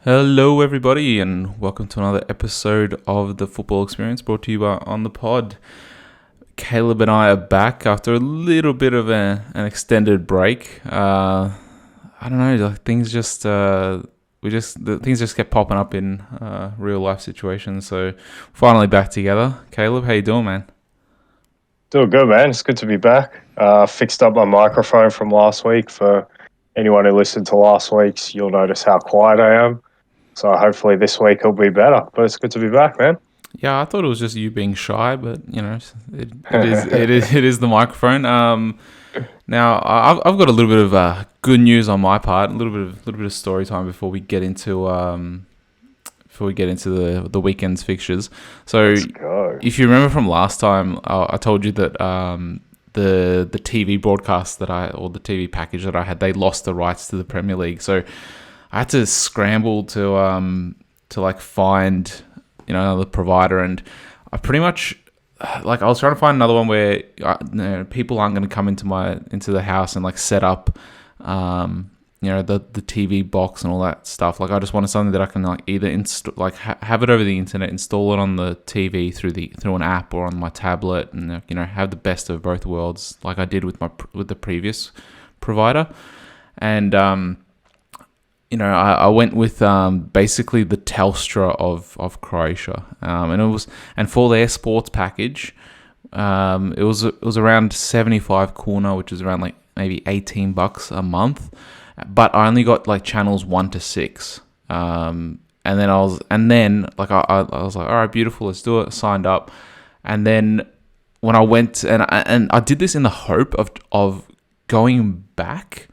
Hello, everybody, and welcome to another episode of the Football Experience brought to you by On the Pod. Caleb and I are back after a little bit of an extended break. I don't know, like things just kept popping up in real life situations. So finally back together. Caleb, how you doing, man? Doing good, man. It's good to be back. Fixed up my microphone from last week. For anyone who listened to last week's, you'll notice how quiet I am. So hopefully this week will be better. But it's good to be back, man. Yeah, I thought it was just you being shy, but you know, it is the microphone. Now I've got a little bit of good news on my part, a little bit of story time before we get into the weekend's fixtures. So Let's go. if you remember from last time, I told you that the TV broadcast or the TV package that I had, they lost the rights to the Premier League. So I had to scramble to like find another provider, and I pretty much I was trying to find another one where people aren't going to come into the house and like set up the TV box and all that stuff. Like I just wanted something that I can like either have it over the internet, install it on the TV through an app or on my tablet, and have the best of both worlds, like I did with the previous provider. And I went with basically the Telstra of Croatia, and for their sports package, it was around 75 kuna, which is around like maybe $18 a month, but I only got like channels 1 to 6, and then I was like, all right, beautiful, let's do it. Signed up, and then when I went and I did this in the hope of going back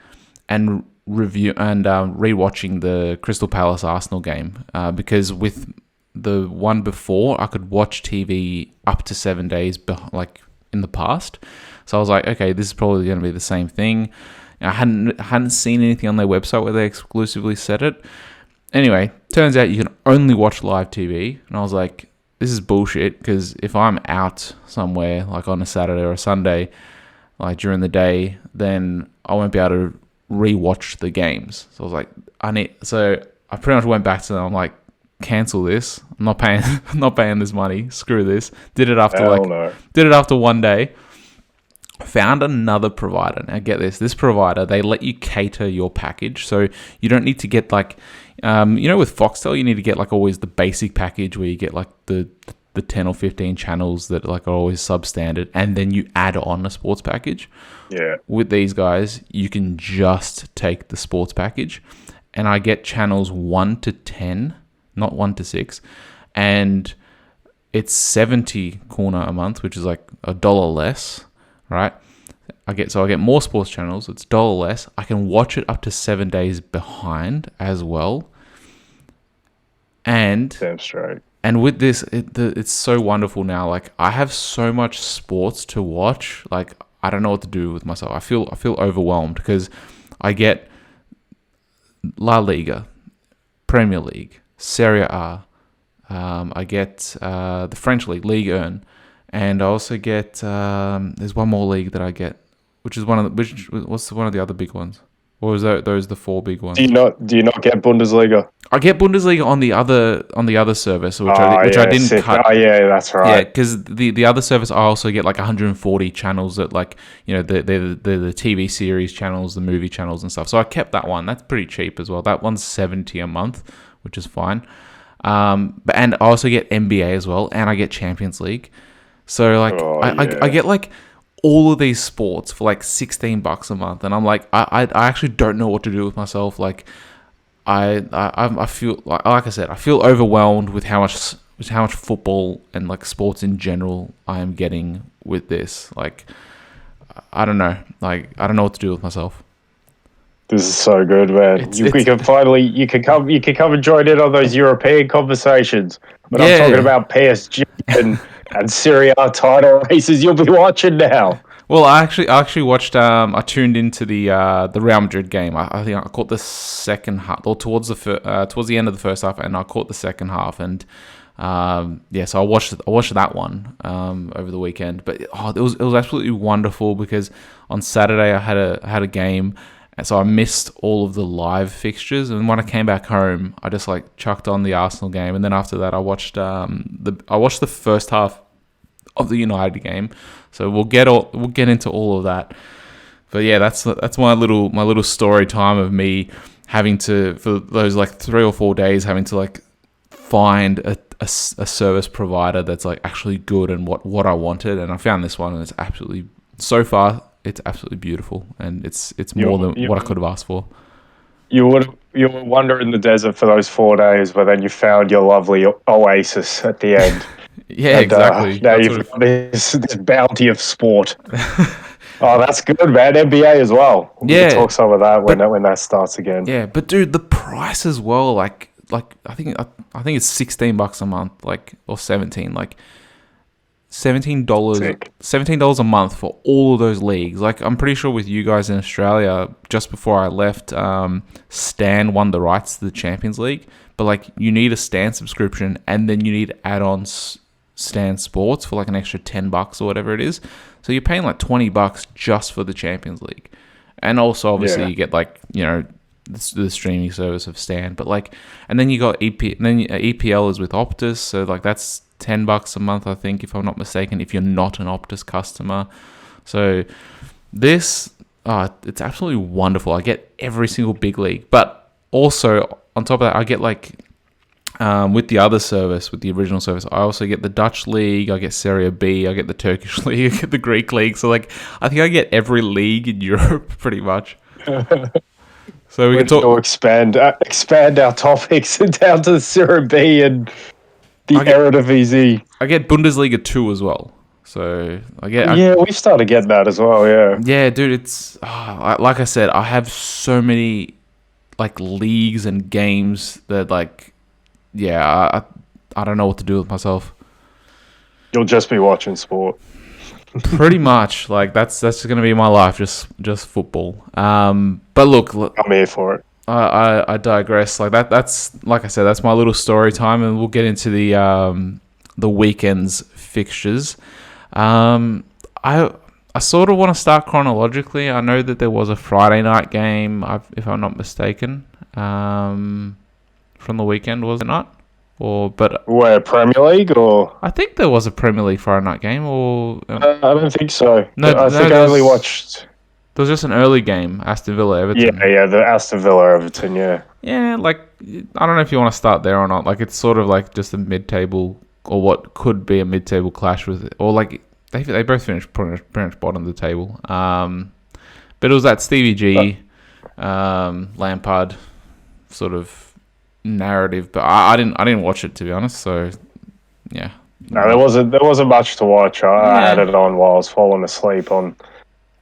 and review and rewatching the Crystal Palace Arsenal game, because with the one before I could watch TV up to 7 days like in the past. So I was like, okay, this is probably going to be the same thing. I hadn't seen anything on their website where they exclusively said it. Anyway, turns out you can only watch live TV, and I was like, this is bullshit, because if I'm out somewhere like on a Saturday or a Sunday, like during the day, then I won't be able to rewatch the games. So I was like, so I pretty much went back to them. I'm like, cancel this. I'm not paying. I'm not paying this money. Screw this. Did it after 1 day. Found another provider. Now get this. This provider, they let you cater your package, so you don't need to get like, with Foxtel, you need to get like always the basic package where you get like the 10 or 15 channels that like are always substandard, and then you add on a sports package. Yeah. With these guys, you can just take the sports package, and I get channels 1 to 10, not 1 to 6, and it's 70 kuna a month, which is like $1 less, right? I get more sports channels. It's $1 less. I can watch it up to 7 days behind as well. And Damn straight. And with this, it's so wonderful now. Like I have so much sports to watch. Like I don't know what to do with myself. I feel overwhelmed because I get La Liga, Premier League, Serie A. I get the French league, Ligue 1, and I also get there's one more league that I get, which is what's one of the other big ones? Or is those the four big ones? Do you not get Bundesliga? I get Bundesliga on the other service, which I didn't sick. cut. Oh yeah, that's right. Yeah, because the other service I also get like 140 channels that like they're the TV series channels, the movie channels and stuff. So I kept that one. That's pretty cheap as well. That one's 70 a month, which is fine. And I also get NBA as well, and I get Champions League. So like I get like all of these sports for like $16 a month, and I'm like, I actually don't know what to do with myself. Like, I feel like I said, I feel overwhelmed with how much football and like sports in general I am getting with this. Like, I don't know. Like, I don't know what to do with myself. This is so good, man. You can come and join in on those European conversations. But I'm talking about PSG and Serie A title races you'll be watching now. Well, I actually watched. I tuned into the Real Madrid game. I think I caught the second half, or towards the end of the first half, and I caught the second half. And so I watched that one over the weekend. But it was absolutely wonderful because on Saturday I had a game, And so I missed all of the live fixtures. And when I came back home, I just like chucked on the Arsenal game, and then after that, I watched the first half of the United game. So we'll get into all of that. But yeah, that's my little story time of me having to, for those like 3 or 4 days, having to like find a service provider that's like actually good and what I wanted. And I found this one, and it's absolutely, so far, it's absolutely beautiful, and it's more than what I could have asked for. You were wandering the desert for those 4 days, but then you found your lovely oasis at the end. Yeah, and, exactly. Now you've got this bounty of sport. Oh, that's good, man. NBA as well. We can talk some of that when that starts again. Yeah, but dude, the price as well, like I think it's $16 a month, like, or 17, like $17 a month for all of those leagues. Like, I'm pretty sure with you guys in Australia, just before I left, Stan won the rights to the Champions League, but like you need a Stan subscription, and then you need add-ons Stan Sports for like an extra $10 or whatever it is. So you're paying like $20 just for the Champions League, and also obviously you get like, you know, the streaming service of Stan, but like, and then you got EPL is with Optus, so like that's $10 a month, I think, if I'm not mistaken, if you're not an Optus customer. So this, it's absolutely wonderful. I get every single big league, but also on top of that, I get like, with the other service, with the original service, I also get the Dutch League, I get Serie B, I get the Turkish League, I get the Greek League. So like, I think I get every league in Europe pretty much. So we can talk. Expand our topics down to the Serie B and the Eredivisie. I get Bundesliga 2 as well. So we've started getting that as well. Yeah, dude, it's like I said, I have so many like leagues and games that like, I don't know what to do with myself. You'll just be watching sport. Pretty much, like that's going to be my life, just football. But look, I'm here for it. I digress. Like that's like I said, that's my little story time, and we'll get into the weekend's fixtures. I sort of want to start chronologically. I know that there was a Friday night game, if I'm not mistaken, from the weekend, was it not? Where, Premier League, or I think there was a Premier League Friday night game, or I don't think so. I think I only watched. There was just an early game, Aston Villa Everton. Yeah, the Aston Villa Everton. Yeah, like I don't know if you want to start there or not. Like it's sort of like just a mid-table, or what could be a mid-table clash with, or like they both finished pretty much bottom of the table. But it was that Stevie G, Lampard sort of narrative, but I didn't watch it, to be honest. So yeah, no, there wasn't much to watch. I had it on while I was falling asleep on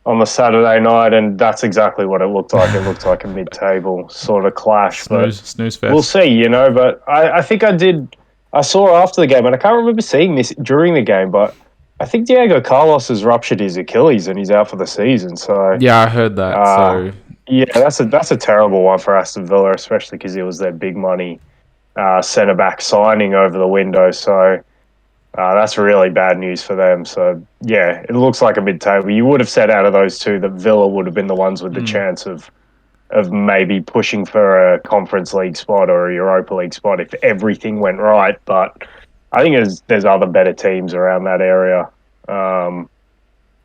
the Saturday night, and that's exactly what it looked like. It looked like a mid-table sort of clash. Snooze fest. We'll see, you know. But I think I saw after the game, and I can't remember seeing this during the game, but I think Diego Carlos has ruptured his Achilles and he's out for the season. So yeah, I heard that. Yeah, that's a terrible one for Aston Villa, especially because it was their big money centre back signing over the window. So that's really bad news for them. So yeah, it looks like a mid-table. You would have said out of those two that Villa would have been the ones with the chance of maybe pushing for a Conference League spot or a Europa League spot if everything went right. But I think there's other better teams around that area.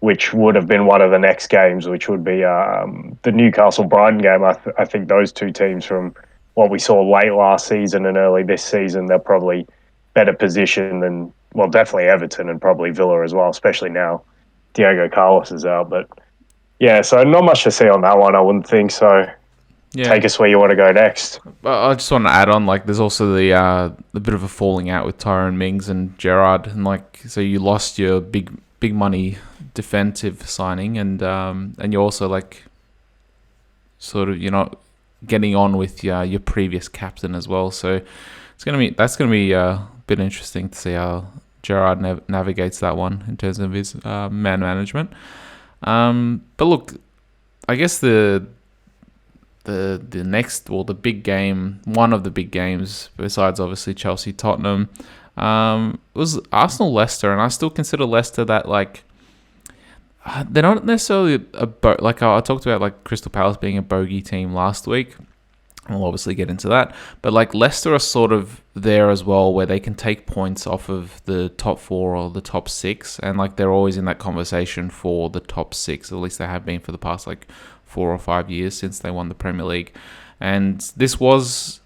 Which would have been one of the next games, which would be the Newcastle-Brighton game. I think those two teams, from what we saw late last season and early this season, they're probably better positioned than, well, definitely Everton and probably Villa as well, especially now Diego Carlos is out. But yeah, so not much to see on that one, I wouldn't think. So take us where you want to go next. I just want to add on, like, there's also the bit of a falling out with Tyrone Mings and Gerrard, and like, so you lost your big money defensive signing, and you're also like sort of, you're not getting on with your previous captain as well. So that's gonna be a bit interesting to see how Gerrard navigates that one in terms of his man management. But look, I guess the next, or the big game, one of the big games besides obviously Chelsea Tottenham, was Arsenal Leicester, and I still consider Leicester that, like, they're not necessarily like I talked about, like Crystal Palace being a bogey team last week. We'll obviously get into that. But like Leicester are sort of there as well, where they can take points off of the top four or the top six. And like they're always in that conversation for the top six. At least they have been for the past like 4 or 5 years since they won the Premier League. And this was,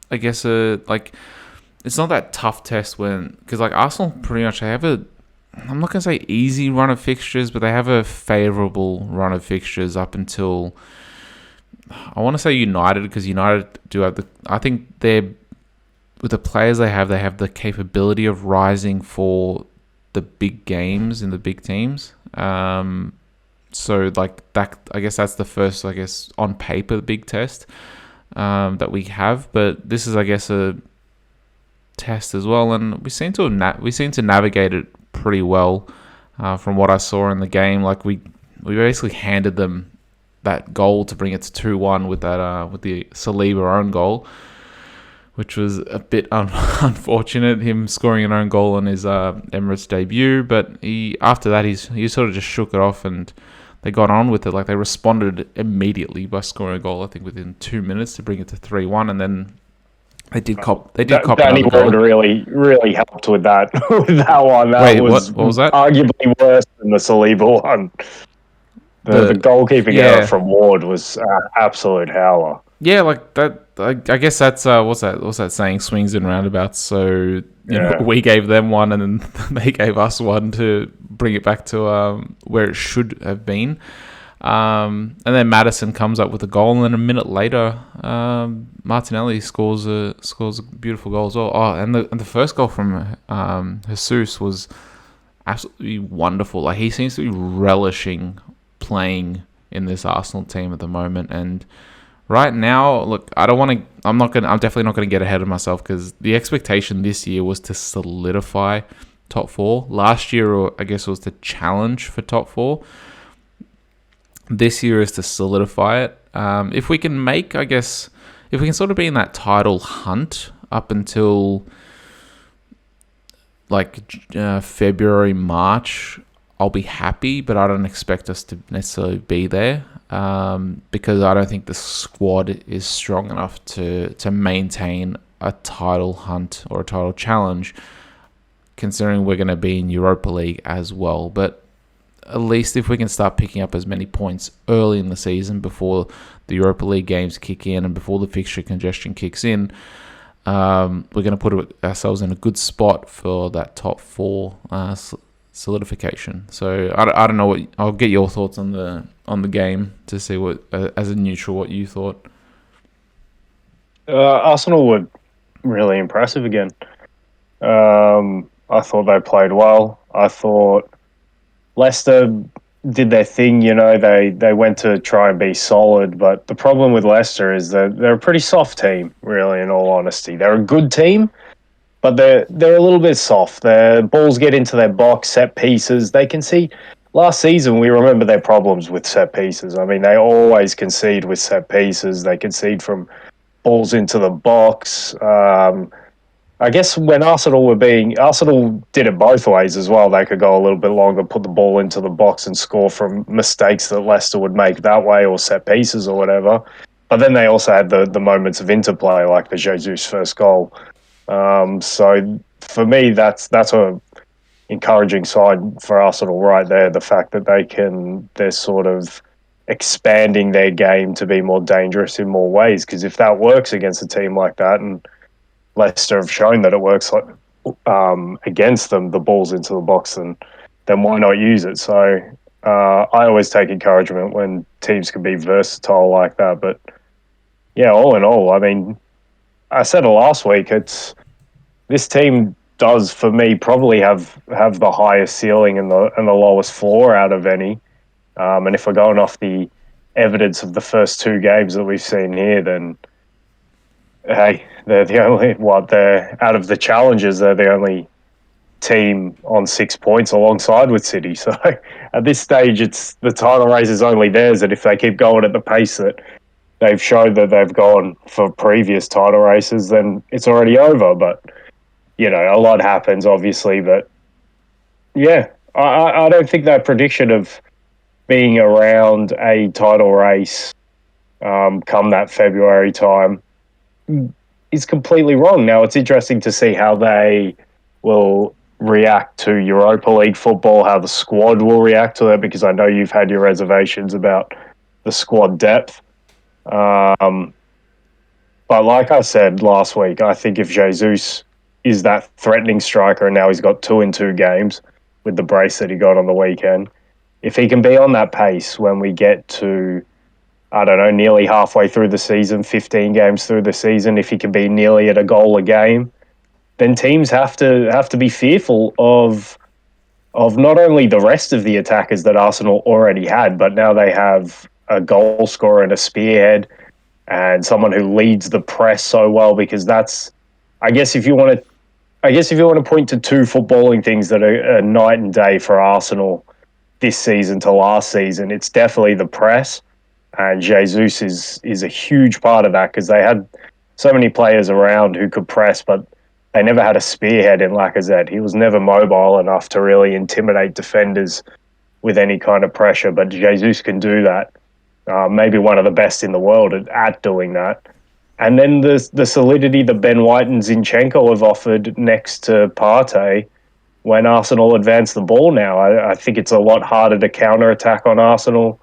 I guess, it's not that tough test because like Arsenal pretty much, they have I'm not going to say easy run of fixtures, but they have a favourable run of fixtures up until, I want to say United, because United do have I think with the players they have the capability of rising for the big games in the big teams. So like that, I guess that's the first, I guess, on paper, big test that we have. But this is, I guess, a test as well, and we seem to navigate it pretty well from what I saw in the game. Like we basically handed them that goal to bring it to 2-1 with that with the Saliba own goal, which was a bit unfortunate, him scoring an own goal on his Emirates debut. But after that he sort of just shook it off, and they got on with it. Like they responded immediately by scoring a goal, I think within 2 minutes, to bring it to 3-1, and then they did cop Danny another goal. Ward really helped with that with that one. Wait, what was that? Arguably worse than the Saliba one. The goalkeeping error from Ward was absolute howler. Yeah, like that. I guess that's what's that saying? Swings and roundabouts. So you know, we gave them one, and then they gave us one to bring it back to where it should have been. And then Maddison comes up with a goal, and then a minute later, Martinelli scores a beautiful goal as well. Oh, and the first goal from Jesus was absolutely wonderful. Like he seems to be relishing playing in this Arsenal team at the moment. And right now, look, I'm definitely not going to get ahead of myself, because the expectation this year was to solidify top four. Last year, I guess, was to challenge for top four. This year is to solidify it. If we can sort of be in that title hunt up until like February, March, I'll be happy, but I don't expect us to necessarily be there because I don't think the squad is strong enough to maintain a title hunt or a title challenge, considering we're going to be in Europa League as well. But at least if we can start picking up as many points early in the season before the Europa League games kick in and before the fixture congestion kicks in, we're going to put ourselves in a good spot for that top four solidification. So I don't know I'll get your thoughts on the game to see what as a neutral what you thought. Arsenal were really impressive again. I thought they played well. I thought Leicester did their thing. You know, they went to try and be solid, but the problem with Leicester is that they're a pretty soft team, really, in all honesty. They're a good team, but they're a little bit soft. Their balls get into their box, set pieces. They concede. Last season, we remember their problems with set pieces. I mean, they always concede with set pieces. They concede from balls into the box. I guess when Arsenal did it both ways as well. They could go a little bit longer, put the ball into the box and score from mistakes that Leicester would make that way, or set pieces or whatever. But then they also had the moments of interplay, like the Jesus first goal. So for me, that's a encouraging sign for Arsenal right there. The fact that they're sort of expanding their game to be more dangerous in more ways. Because if that works against a team like that, and Leicester have shown that it works against them, the balls into the box, then why not use it? So I always take encouragement when teams can be versatile like that. But yeah, all in all, I mean, I said it last week. This team does, for me, probably have the highest ceiling and the lowest floor out of any. And if we're going off the evidence of the first two games that we've seen here, then hey, they're the only they're out of the challengers. They're the only team on 6 points alongside with City. So at this stage, it's the title race is only theirs. And if they keep going at the pace that they've showed that they've gone for previous title races, then it's already over. But you know, a lot happens, obviously. But yeah, I don't think that prediction of being around a title race come that February time is completely wrong. Now, it's interesting to see how they will react to Europa League football, how the squad will react to it, because I know you've had your reservations about the squad depth. But like I said last week, I think if Jesus is that threatening striker, and now he's got 2 in 2 games with the brace that he got on the weekend, if he can be on that pace when we get to, I don't know, nearly halfway through the season, 15 games through the season, if he can be nearly at a goal a game, then teams have to be fearful of not only the rest of the attackers that Arsenal already had, but now they have a goal scorer and a spearhead and someone who leads the press so well, because that's, I guess if you want to point to 2 footballing things that are night and day for Arsenal this season to last season, it's definitely the press, and Jesus is a huge part of that, because they had so many players around who could press, but they never had a spearhead in Lacazette. He was never mobile enough to really intimidate defenders with any kind of pressure, but Jesus can do that. Maybe one of the best in the world at doing that. And then the solidity that Ben White and Zinchenko have offered next to Partey when Arsenal advance the ball now. I think it's a lot harder to counter-attack on Arsenal.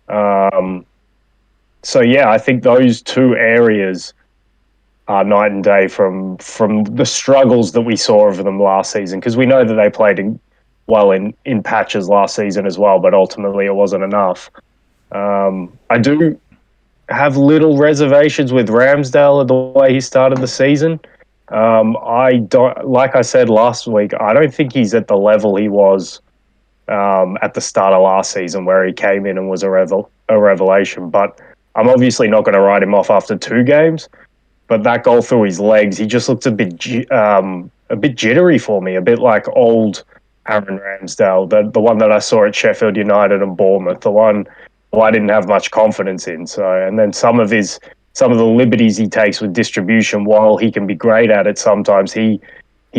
So, yeah, I think those 2 areas are night and day from the struggles that we saw of them last season, because we know that they played in patches last season as well, but ultimately it wasn't enough. I do have little reservations with Ramsdale the way he started the season. I don't, like I said last week, I don't think he's at the level he was at the start of last season, where he came in and was a revelation. But I'm obviously not going to write him off after 2 games. But that goal through his legs, he just looked a bit jittery for me, a bit like old Aaron Ramsdale, the one that I saw at Sheffield United and Bournemouth, the one I didn't have much confidence in. So, and then some of the liberties he takes with distribution, while he can be great at it, sometimes he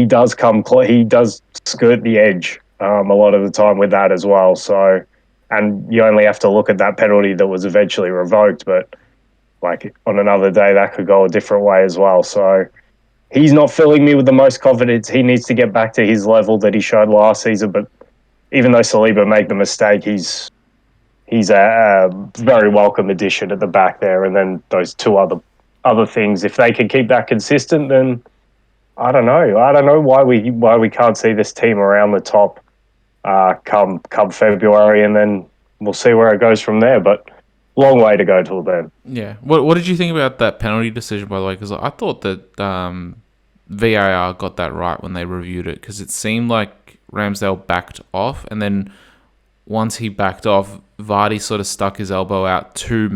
does skirt the edge a lot of the time with that as well. So, and you only have to look at that penalty that was eventually revoked, but like on another day that could go a different way as well. So he's not filling me with the most confidence. He needs to get back to his level that he showed last season. But even though Saliba made the mistake, he's a very welcome addition at the back there. And then those 2 other things, if they can keep that consistent, then I don't know why we can't see this team around the top come February, and then we'll see where it goes from there. But long way to go till then. Yeah. What did you think about that penalty decision, by the way? Because I thought that VAR got that right when they reviewed it, because it seemed like Ramsdale backed off, and then once he backed off, Vardy sort of stuck his elbow out to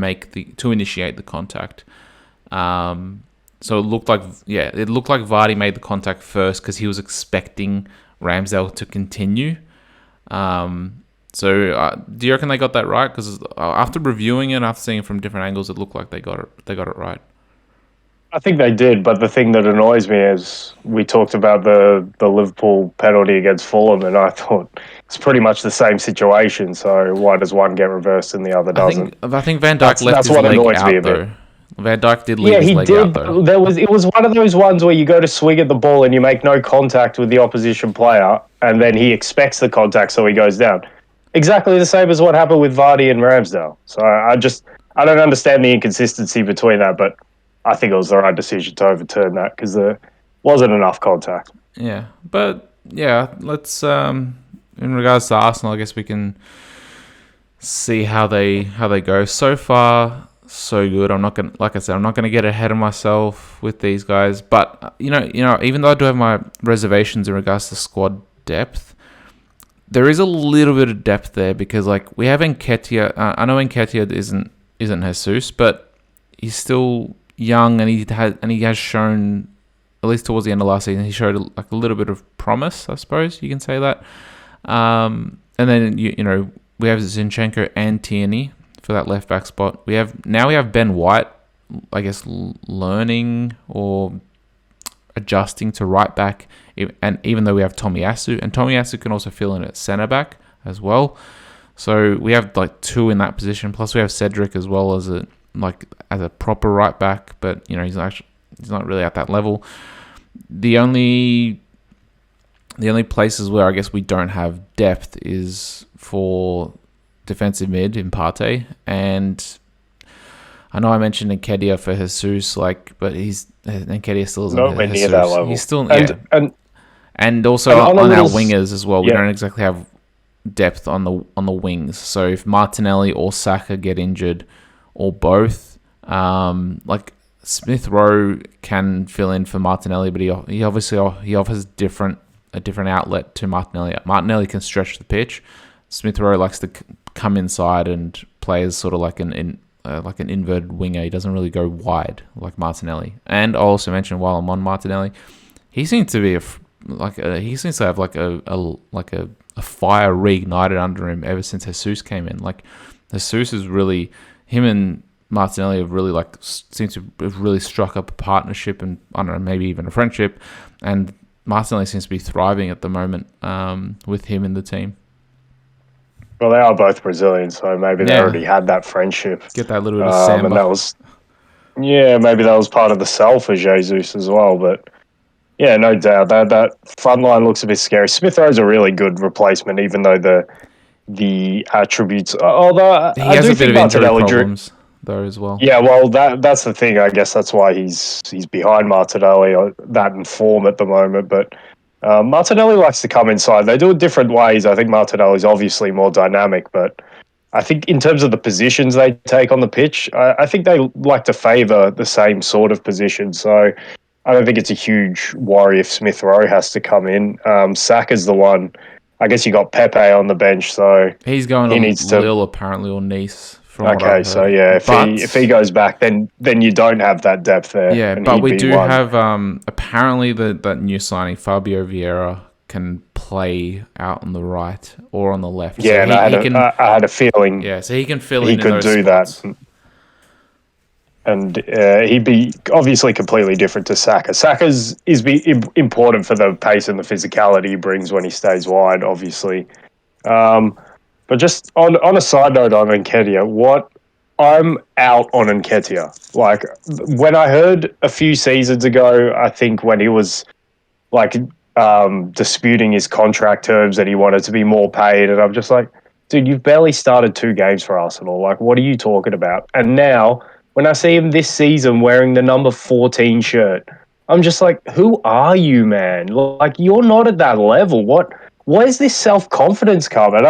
initiate the contact. So it looked like Vardy made the contact first because he was expecting Ramsdale to continue. So do you reckon they got that right? Because after reviewing it, after seeing it from different angles, it looked like they got it right. I think they did, but the thing that annoys me is we talked about the Liverpool penalty against Fulham, and I thought it's pretty much the same situation. So why does one get reversed and the other doesn't? I think Van Dijk left his leg out though. Van Dijk did leave his leg out though. It was one of those ones where you go to swing at the ball and you make no contact with the opposition player, and then he expects the contact, so he goes down. Exactly the same as what happened with Vardy and Ramsdale. So I don't understand the inconsistency between that, but I think it was the right decision to overturn that because there wasn't enough contact. Yeah, but yeah, let's in regards to Arsenal, I guess we can see how they go. So far, so good. I'm not gonna get ahead of myself with these guys, but you know, even though I do have my reservations in regards to squad depth, there is a little bit of depth there because like we have Nketiah. I know Nketiah isn't Jesus, but he's still young and he has shown, at least towards the end of last season, he showed like a little bit of promise, I suppose you can say that. And then you know we have Zinchenko and Tierney for that left back spot. We have Ben White, I guess, learning or adjusting to right back, and even though we have Tomiyasu, and Tomiyasu can also fill in at centre back as well. So we have like two in that position. Plus we have Cedric as well as a proper right back, but he's not really at that level. The only places where I guess we don't have depth is for defensive mid in Partey, and I know I mentioned Nketiah for Jesus, but Nketiah still isn't nowhere Jesus. near that level. He's still And also on on our little wingers as well. We don't exactly have depth on the wings. So if Martinelli or Saka get injured, or both, like Smith Rowe can fill in for Martinelli, but he obviously offers a different outlet to Martinelli. Martinelli can stretch the pitch. Smith Rowe likes to come inside and play as sort of like an inverted winger. He doesn't really go wide like Martinelli. And I'll also mention, while I'm on Martinelli, he seems to be he seems to have a fire reignited under him ever since Jesus came in. Like Jesus is really, him and Martinelli have really seem to have really struck up a partnership, and I don't know, maybe even a friendship. And Martinelli seems to be thriving at the moment with him in the team. Well, they are both Brazilian, so maybe they already had that friendship. Get that little bit of samba. And that was, maybe that was part of the sell for Jesus as well. But yeah, no doubt that front line looks a bit scary. Smith Rowe's a really good replacement, even though the attributes. Although he has a bit of injury problems though as well. Yeah, well, that's the thing. I guess that's why he's behind Martinelli, that in form at the moment. But Martinelli likes to come inside. They do it different ways. I think Martinelli's obviously more dynamic, but I think in terms of the positions they take on the pitch, I think they like to favour the same sort of position. So I don't think it's a huge worry if Smith Rowe has to come in. Saka's the one. I guess you got Pepe on the bench, so he's going to Lille apparently, or Nice. Okay, so yeah, if he goes back, then you don't have that depth there. Yeah, but we do have apparently that new signing, Fabio Vieira, can play out on the right or on the left. Yeah, so I had a feeling. Yeah, so he can fill in. He could do that, and he'd be obviously completely different to Saka. Saka's is important for the pace and the physicality he brings when he stays wide, obviously. But just on a side note on Nketiah, I'm out on Nketiah. Like, when I heard a few seasons ago, I think when he was disputing his contract terms and he wanted to be more paid, and I'm just like, dude, you've barely started 2 games for Arsenal. Like, what are you talking about? And now, when I see him this season wearing the number 14 shirt, I'm just like, who are you, man? Like, you're not at that level. Where's this self-confidence coming?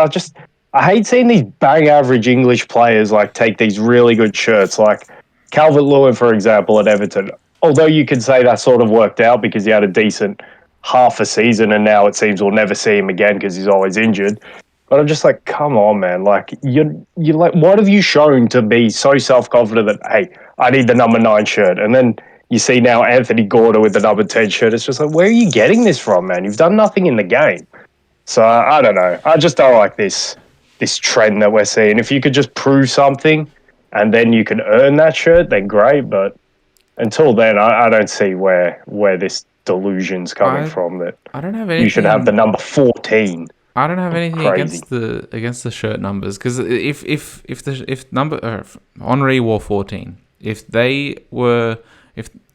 I hate seeing these bang average English players take these really good shirts, like Calvert-Lewin, for example, at Everton. Although you could say that sort of worked out because he had a decent half a season, and now it seems we'll never see him again because he's always injured. But I'm just like, come on, man! What have you shown to be so self-confident that, hey, I need the number 9 shirt? And then you see now Anthony Gordon with the number 10 shirt. It's just like, where are you getting this from, man? You've done nothing in the game. So I don't know. I just don't like this trend that we're seeing. If you could just prove something and then you can earn that shirt, then great. But until then, I don't see where this delusion's coming from, that I don't have anything. You should have the number 14. I don't have anything against the shirt numbers, because if Henry wore 14, if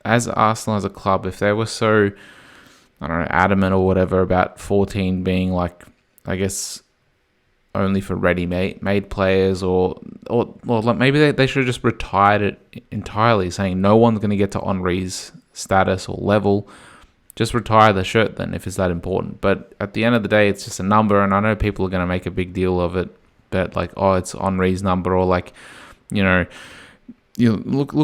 as Arsenal as a club, if they were so, I don't know, adamant or whatever about 14 being I guess, only for ready-made players, or maybe they should have just retired it entirely, saying no one's going to get to Henry's status or level. Just retire the shirt then, if it's that important. But at the end of the day, it's just a number, and I know people are going to make a big deal of it, but it's Henry's number, or look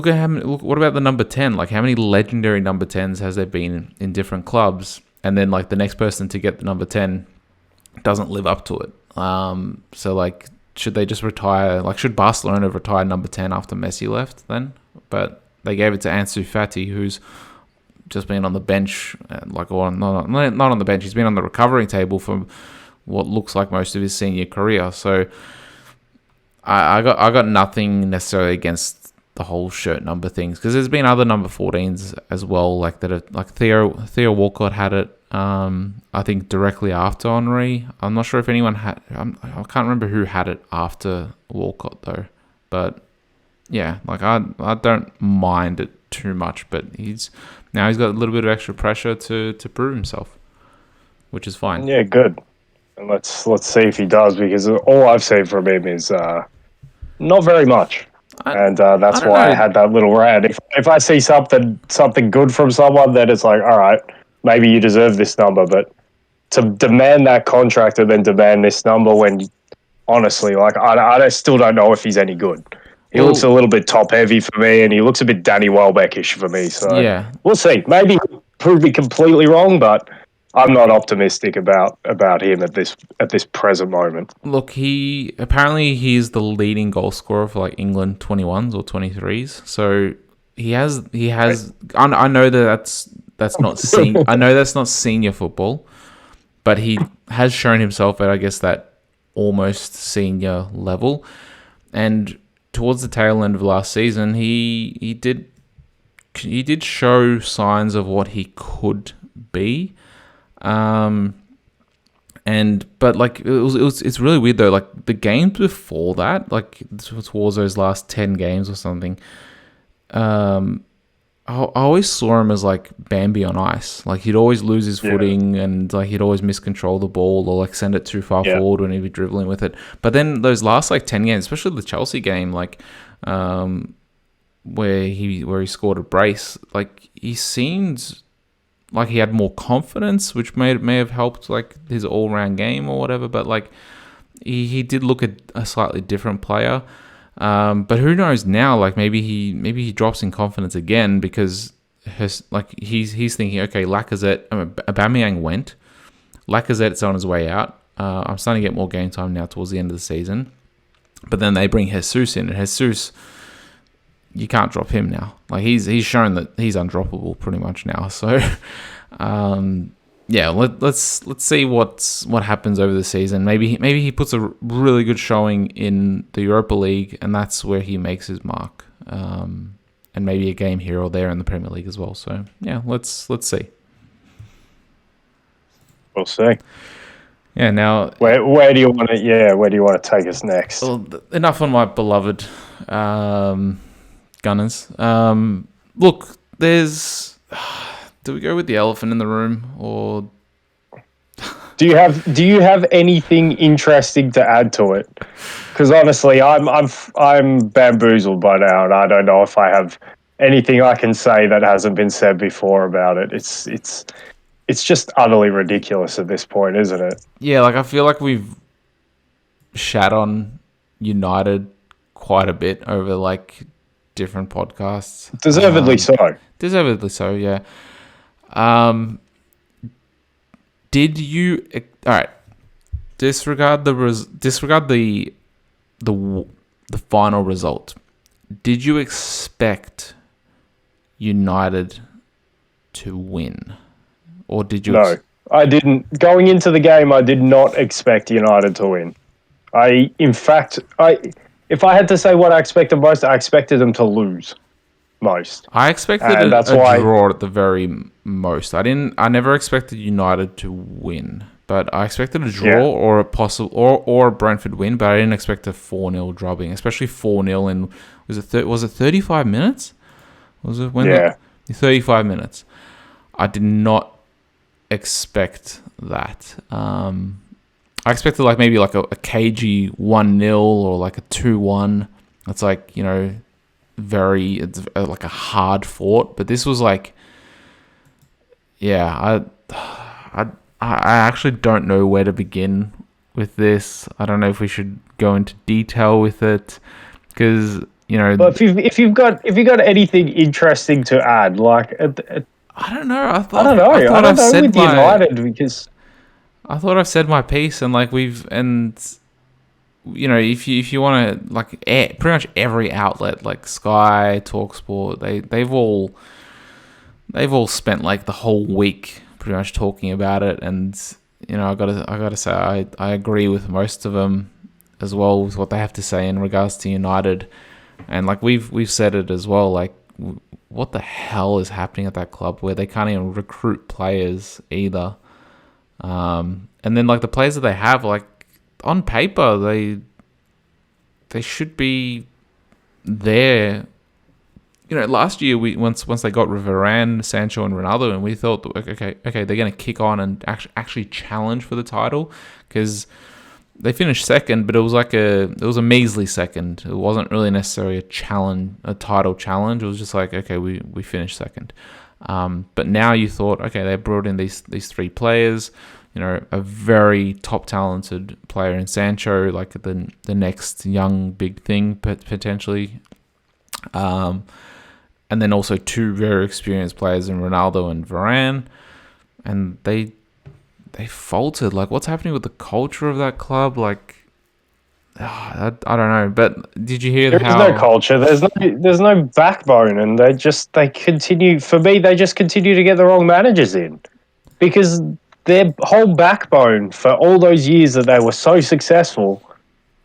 at what about the number 10? How many legendary number 10s has there been in different clubs? And then the next person to get the number 10 doesn't live up to it. So should they just retire? Should Barcelona retire number 10 after Messi left then? But they gave it to Ansu Fati, who's just been on the bench, or not on the bench. He's been on the recovery table for what looks like most of his senior career. So I got nothing necessarily against the whole shirt number things, because there's been other number 14s as well, that are Theo Walcott had it. I think directly after Henry. I'm not sure if anyone had. I can't remember who had it after Walcott though. But yeah, like I don't mind it too much. But he's got a little bit of extra pressure to prove himself, which is fine. Yeah, good. And let's see if he does, because all I've seen from him is not very much. And that's don't why know. I had that little rant. If I see something good from someone, then it's like, all right, maybe you deserve this number. But to demand that contract and then demand this number, when honestly, like I still don't know if he's any good. He looks a little bit top heavy for me, and he looks a bit Danny Welbeck-ish for me. So Yeah. we'll see. Maybe he'll prove me completely wrong, but I'm not optimistic about him at this present moment. Look, he's the leading goal scorer for like England 21s or 23s. So he has. I know that's not I know that's not senior football, but he has shown himself at, I guess, that almost senior level. And towards the tail end of last season, he did show signs of what he could be. But like it's really weird though. Like the games before that, like towards those last 10 games or something, I always saw him as like Bambi on ice. Like he'd always lose his footing, and like he'd always miscontrol the ball or like send it too far forward when he'd be dribbling with it. But then those last like 10 games, especially the Chelsea game, like where he scored a brace, like he seemed like he had more confidence, which may have helped like his all round game or whatever. But like he did look a slightly different player. But who knows now? Like maybe he drops in confidence again, because he's thinking, okay, Aubameyang went, Lacazette's on his way out. I'm starting to get more game time now towards the end of the season, but then they bring Jesus in, and Jesus, you can't drop him now. Like he's shown that he's undroppable pretty much now. So, yeah, let's see what happens over the season. Maybe he puts a really good showing in the Europa League, and that's where he makes his mark. And maybe a game here or there in the Premier League as well. So yeah, let's see. We'll see. Yeah. Now, where do you want to? Yeah, where do you want to take us next? Well, enough on my beloved Gunners. Look, there's. Do we go with the elephant in the room, or do you have anything interesting to add to it? Because honestly, I'm bamboozled by now, and I don't know if I have anything I can say that hasn't been said before about it. It's just utterly ridiculous at this point, isn't it? Yeah, like I feel like we've shat on United quite a bit over like different podcasts. Deservedly so. Deservedly so, yeah. Did you? All right. Disregard the final result. Did you expect United to win, or did you? No, I didn't. Going into the game, I did not expect United to win. If I had to say what I expected most, I expected them to lose most. I expected a draw at the very most. I never expected United to win, but I expected a draw or a possible or a Brentford win, but I didn't expect a 4-0 drubbing, especially 4-0 in was it 35 minutes? Was it when 35 minutes? I did not expect that. I expected like maybe like a cagey 1-0 or like a 2-1. It's like, you know, it's like a hard fought, but this was like, yeah, I actually don't know where to begin with this. I don't know if we should go into detail with it, because you know. But if you've got anything interesting to add, like I don't know. I don't know with United, because I thought I've said my piece, and like you know, if you want to, like, pretty much every outlet, like Sky, TalkSport, they've all spent like the whole week pretty much talking about it, and you know, I gotta say I agree with most of them as well with what they have to say in regards to United, and like we've said it as well. Like what the hell is happening at that club where they can't even recruit players either. And then like the players that they have, like on paper, they should be there. Last year once they got Varane, Sancho, and Ronaldo, and we thought, okay, they're going to kick on and actually challenge for the title, because they finished second, but it was a measly second. It wasn't really necessarily a title challenge. It was just like, okay, we finished second. But now you thought, okay, they brought in these three players. A very top talented player in Sancho, like the next young big thing potentially. And then also two very experienced players in Ronaldo and Varane, and they faltered. Like, what's happening with the culture of that club? Like, I don't know. But did you hear There's no culture. There's no backbone, and they continue. For me, they just continue to get the wrong managers in, because their whole backbone for all those years that they were so successful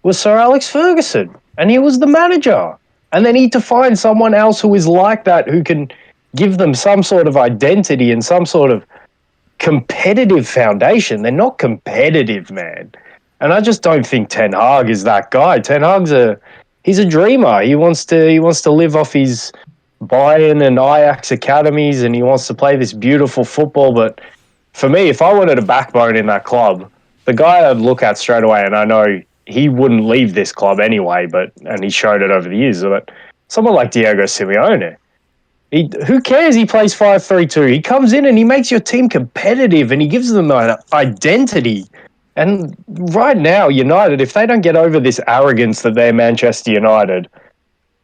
was Sir Alex Ferguson, and he was the manager. And they need to find someone else who is like that, who can give them some sort of identity and some sort of competitive foundation. They're not competitive, man. And I just don't think Ten Hag is that guy. Ten Hag's he's a dreamer. He wants to live off his Bayern and Ajax academies, and he wants to play this beautiful football. But for me, if I wanted a backbone in that club, the guy I'd look at straight away, and I know he wouldn't leave this club anyway, and he showed it over the years. But someone like Diego Simeone, who cares? He plays 5-3-2. He comes in and he makes your team competitive, and he gives them an identity. And right now, United, if they don't get over this arrogance that they're Manchester United,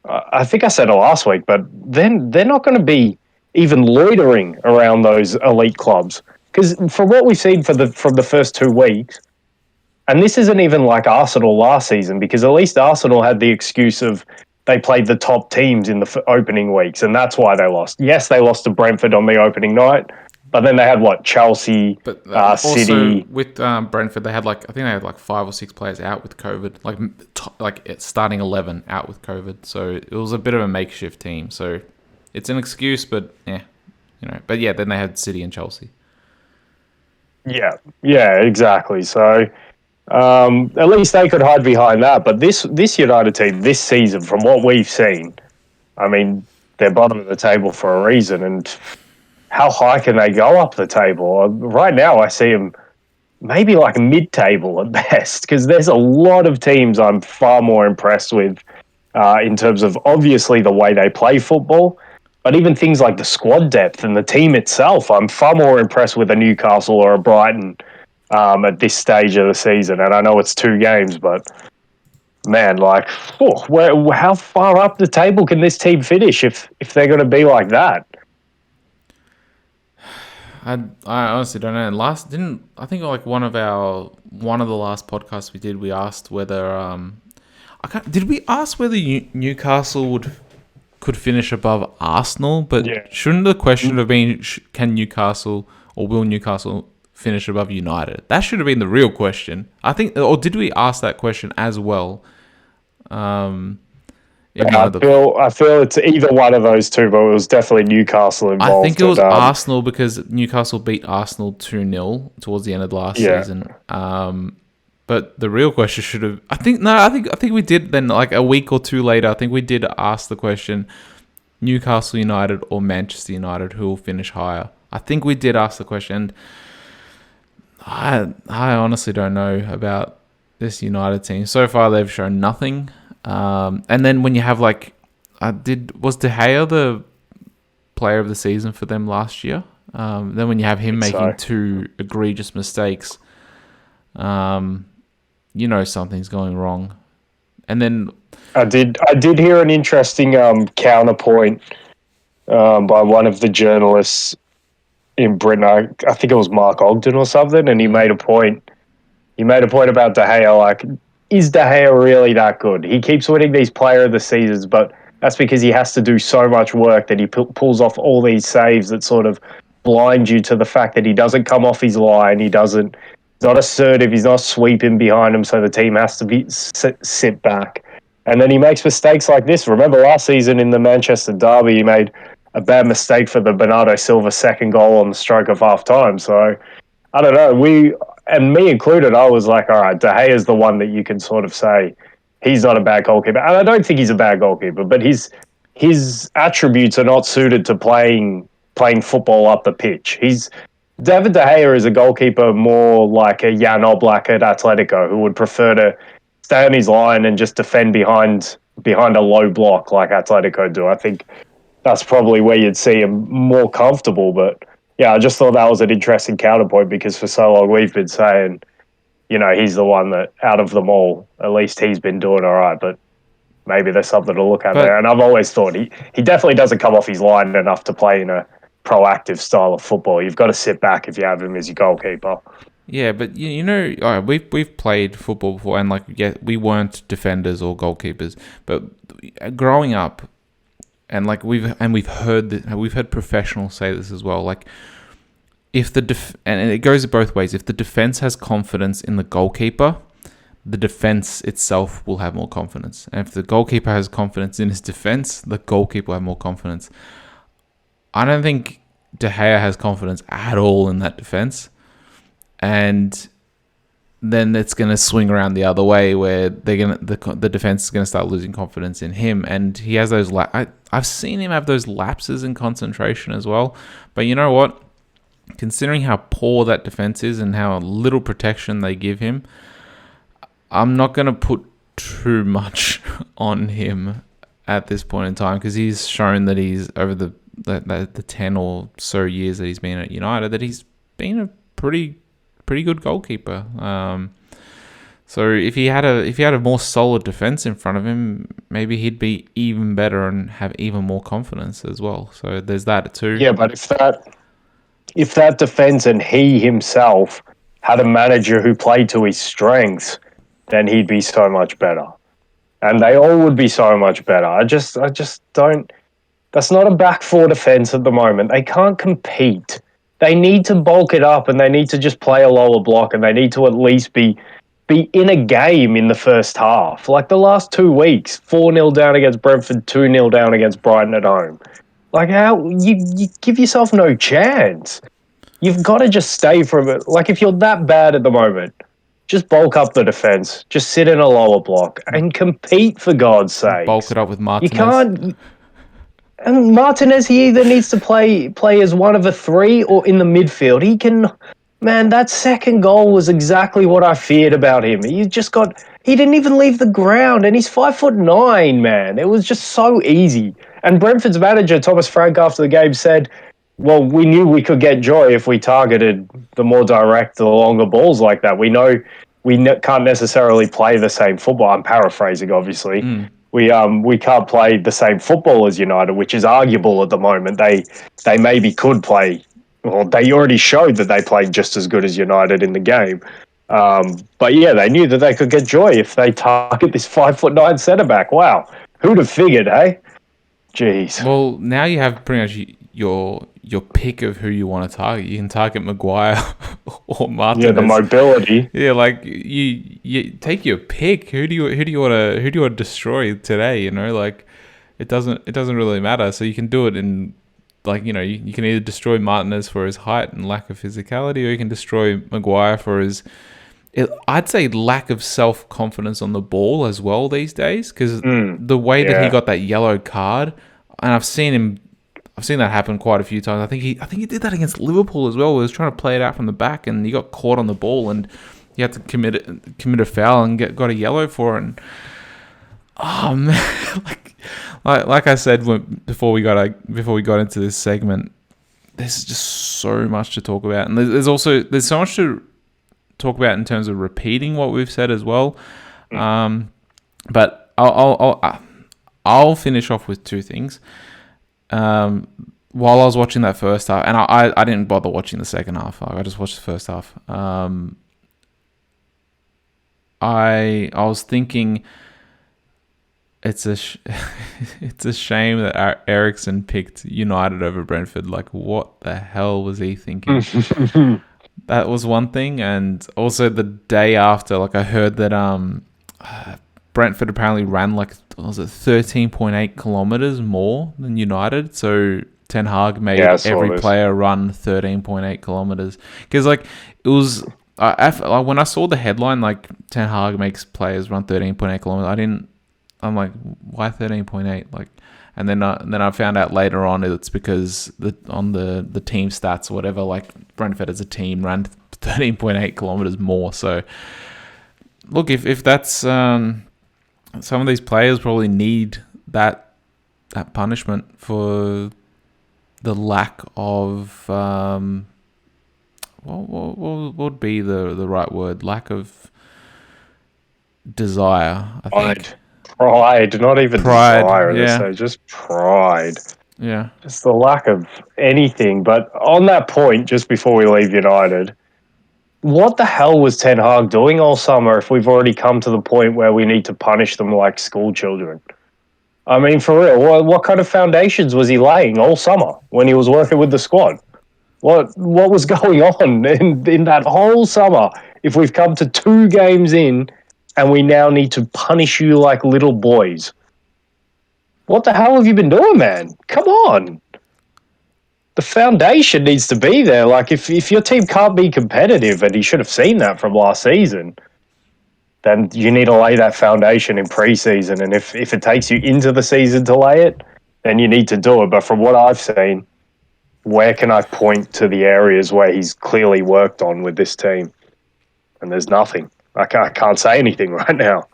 I think I said it last week, but then they're not going to be even loitering around those elite clubs. Because from what we've seen from the first 2 weeks, and this isn't even like Arsenal last season, because at least Arsenal had the excuse of they played the top teams in the opening weeks, and that's why they lost. Yes, they lost to Brentford on the opening night, but then they had Chelsea, but City. Also with Brentford, I think they had like 5 or 6 players out with COVID, like starting 11 out with COVID. So it was a bit of a makeshift team. So it's an excuse, but yeah, But yeah, then they had City and Chelsea. Yeah, exactly. So at least they could hide behind that. But this United team this season, from what we've seen, I mean, they're bottom of the table for a reason. And how high can they go up the table? Right now, I see them maybe like mid-table at best, because there's a lot of teams I'm far more impressed with in terms of obviously the way they play football, but even things like the squad depth and the team itself. I'm far more impressed with a Newcastle or a Brighton at this stage of the season. And I know it's 2 games, but man, how far up the table can this team finish if they're going to be like that? I honestly don't know. I think like one of the last podcasts we did, we asked whether did we ask whether Newcastle could finish above Arsenal? But shouldn't the question have been, can Newcastle or will Newcastle finish above United? That should have been the real question. I think, or did we ask that question as well? I feel it's either one of those two, but it was definitely Newcastle involved. I think it was Arsenal, because Newcastle beat Arsenal 2-0 towards the end of the last season. But the real question should have... I think we did then, like a week or 2 later, I think we did ask the question, Newcastle United or Manchester United, who will finish higher? I think we did ask the question. I honestly don't know about this United team. So far, they've shown nothing. And then when you have was De Gea the player of the season for them last year? Then when you have him making 2 egregious mistakes, something's going wrong. And then I did hear an interesting counterpoint by one of the journalists in Britain. I think it was Mark Ogden or something, and he made a point. He made a point about De Gea, like, is De Gea really that good? He keeps winning these player of the seasons, but that's because he has to do so much work that he pulls off all these saves that sort of blind you to the fact that he doesn't come off his line. He's not assertive. He's not sweeping behind him, so the team has to sit back. And then he makes mistakes like this. Remember last season in the Manchester derby, he made a bad mistake for the Bernardo Silva second goal on the stroke of half time. So I don't know. And me included, I was like, all right, De Gea is the one that you can sort of say he's not a bad goalkeeper. And I don't think he's a bad goalkeeper, but his attributes are not suited to playing football up the pitch. David De Gea is a goalkeeper more like a Jan Oblak at Atletico, who would prefer to stay on his line and just defend behind a low block like Atletico do. I think that's probably where you'd see him more comfortable. But yeah, I just thought that was an interesting counterpoint because for so long we've been saying, he's the one that out of them all, at least he's been doing all right. But maybe there's something to look at there. And I've always thought he definitely doesn't come off his line enough to play in a proactive style of football. You've got to sit back if you have him as your goalkeeper. Yeah, but we've played football before, and we weren't defenders or goalkeepers, but growing up, and we've heard professionals say this as well. Like, if and it goes both ways. If the defense has confidence in the goalkeeper, the defense itself will have more confidence. And if the goalkeeper has confidence in his defense, the goalkeeper will have more confidence. I don't think De Gea has confidence at all in that defense. And then it's going to swing around the other way where the defense is going to start losing confidence in him. And he has those... I've seen him have those lapses in concentration as well. But you know what? Considering how poor that defense is and how little protection they give him, I'm not going to put too much on him at this point in time because he's shown that he's over the 10 or so years that he's been at United that he's been a pretty good goalkeeper. So if he had a more solid defense in front of him, maybe he'd be even better and have even more confidence as well. So there's that too. Yeah, but if that defense and he himself had a manager who played to his strengths, then he'd be so much better. And they all would be so much better. I just don't... That's not a back four defense at the moment. They can't compete. They need to bulk it up and they need to just play a lower block and they need to at least be in a game in the first half. Like the last 2 weeks, 4-0 down against Brentford, 2-0 down against Brighton at home. Like how you give yourself no chance. You've got to just stay from it. Like if you're that bad at the moment, just bulk up the defense. Just sit in a lower block and compete for God's sake. Bulk it up with Martinez. You can't... And Martinez, he either needs to play as one of a three or in the midfield. He can... Man, that second goal was exactly what I feared about him. He didn't even leave the ground, and he's 5'9", man. It was just so easy. And Brentford's manager, Thomas Frank, after the game said, well, we knew we could get joy if we targeted the more direct, the longer balls like that. We know can't necessarily play the same football. I'm paraphrasing, obviously. We can't play the same football as United, which is arguable at the moment. They maybe could play... Well, they already showed that they played just as good as United in the game. But yeah, they knew that they could get joy if they target this 5'9" centre-back. Wow. Who'd have figured, hey? Jeez. Well, now you have pretty much your pick of who you want to target. You can target Maguire or Martinez. Yeah, the mobility. Yeah, like you take your pick. Who do you want to destroy today? You know, like it doesn't really matter. So you can do it in... Like, you know, you can either destroy Martinez for his height and lack of physicality, or you can destroy Maguire for his, I'd say, lack of self-confidence on the ball as well these days. Because the way that he got that yellow card, and I've seen that happen quite a few times. I think he did that against Liverpool as well. He was trying to play it out from the back, and he got caught on the ball, and he had to commit a foul and got a yellow for it. And, oh man, like I said before we got into this segment, there's just so much to talk about, and there's so much to talk about in terms of repeating what we've said as well. But I'll finish off with two things. While I was watching that first half, and I didn't bother watching the second half. I just watched the first half. I was thinking. It's a shame that Eriksen picked United over Brentford. Like, what the hell was he thinking? That was one thing, and also the day after, like I heard that Brentford apparently ran like, was it 13.8 kilometers more than United? So Ten Hag Yeah, I made saw every this. player run 13.8 kilometers. Because like it was, when I saw the headline like Ten Hag makes players run 13.8 kilometers, I'm like, why 13.8? Like, and then I found out later on it's because on the team stats or whatever, like Brentford as a team ran 13.8 kilometers more. So look, if that's some of these players probably need that punishment for the lack of what would be the right word? Lack of desire, I think. Pride, not even Pride, desire, they yeah, say, just pride. yeah. Just the lack of anything. But on that point, just before we leave United, what the hell was Ten Hag doing all summer if we've already come to the point where we need to punish them like school children? I mean, for real, what kind of foundations was he laying all summer when he was working with the squad? What was going on in that whole summer if we've come to 2 games in and we now need to punish you like little boys? What the hell have you been doing, man? Come on. The foundation needs to be there. Like, if your team can't be competitive, and he should have seen that from last season, then you need to lay that foundation in preseason. And if it takes you into the season to lay it, then you need to do it. But from what I've seen, where can I point to the areas where he's clearly worked on with this team? And there's nothing. I can't say anything right now.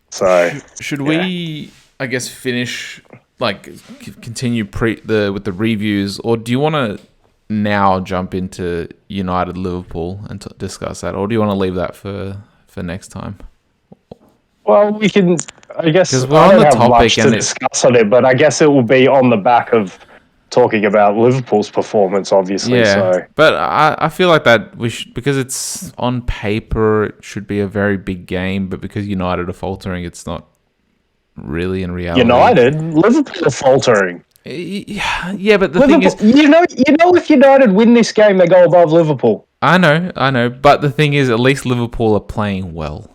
So, Should yeah. we, I guess, finish like continue with the reviews, or do you want to now jump into United Liverpool and discuss that, or do you want to leave that for next time? Well, we can. I guess Because we're I on don't the have topic, much to and discuss on it, but I guess it will be on the back of talking about Liverpool's performance, obviously. yeah, So, but I feel like that because it's on paper it should be a very big game, but because United are faltering, it's not really in reality. Liverpool are faltering. Yeah, but the thing Liverpool, is, if United win this game, they go above Liverpool. I know, but the thing is, at least Liverpool are playing well.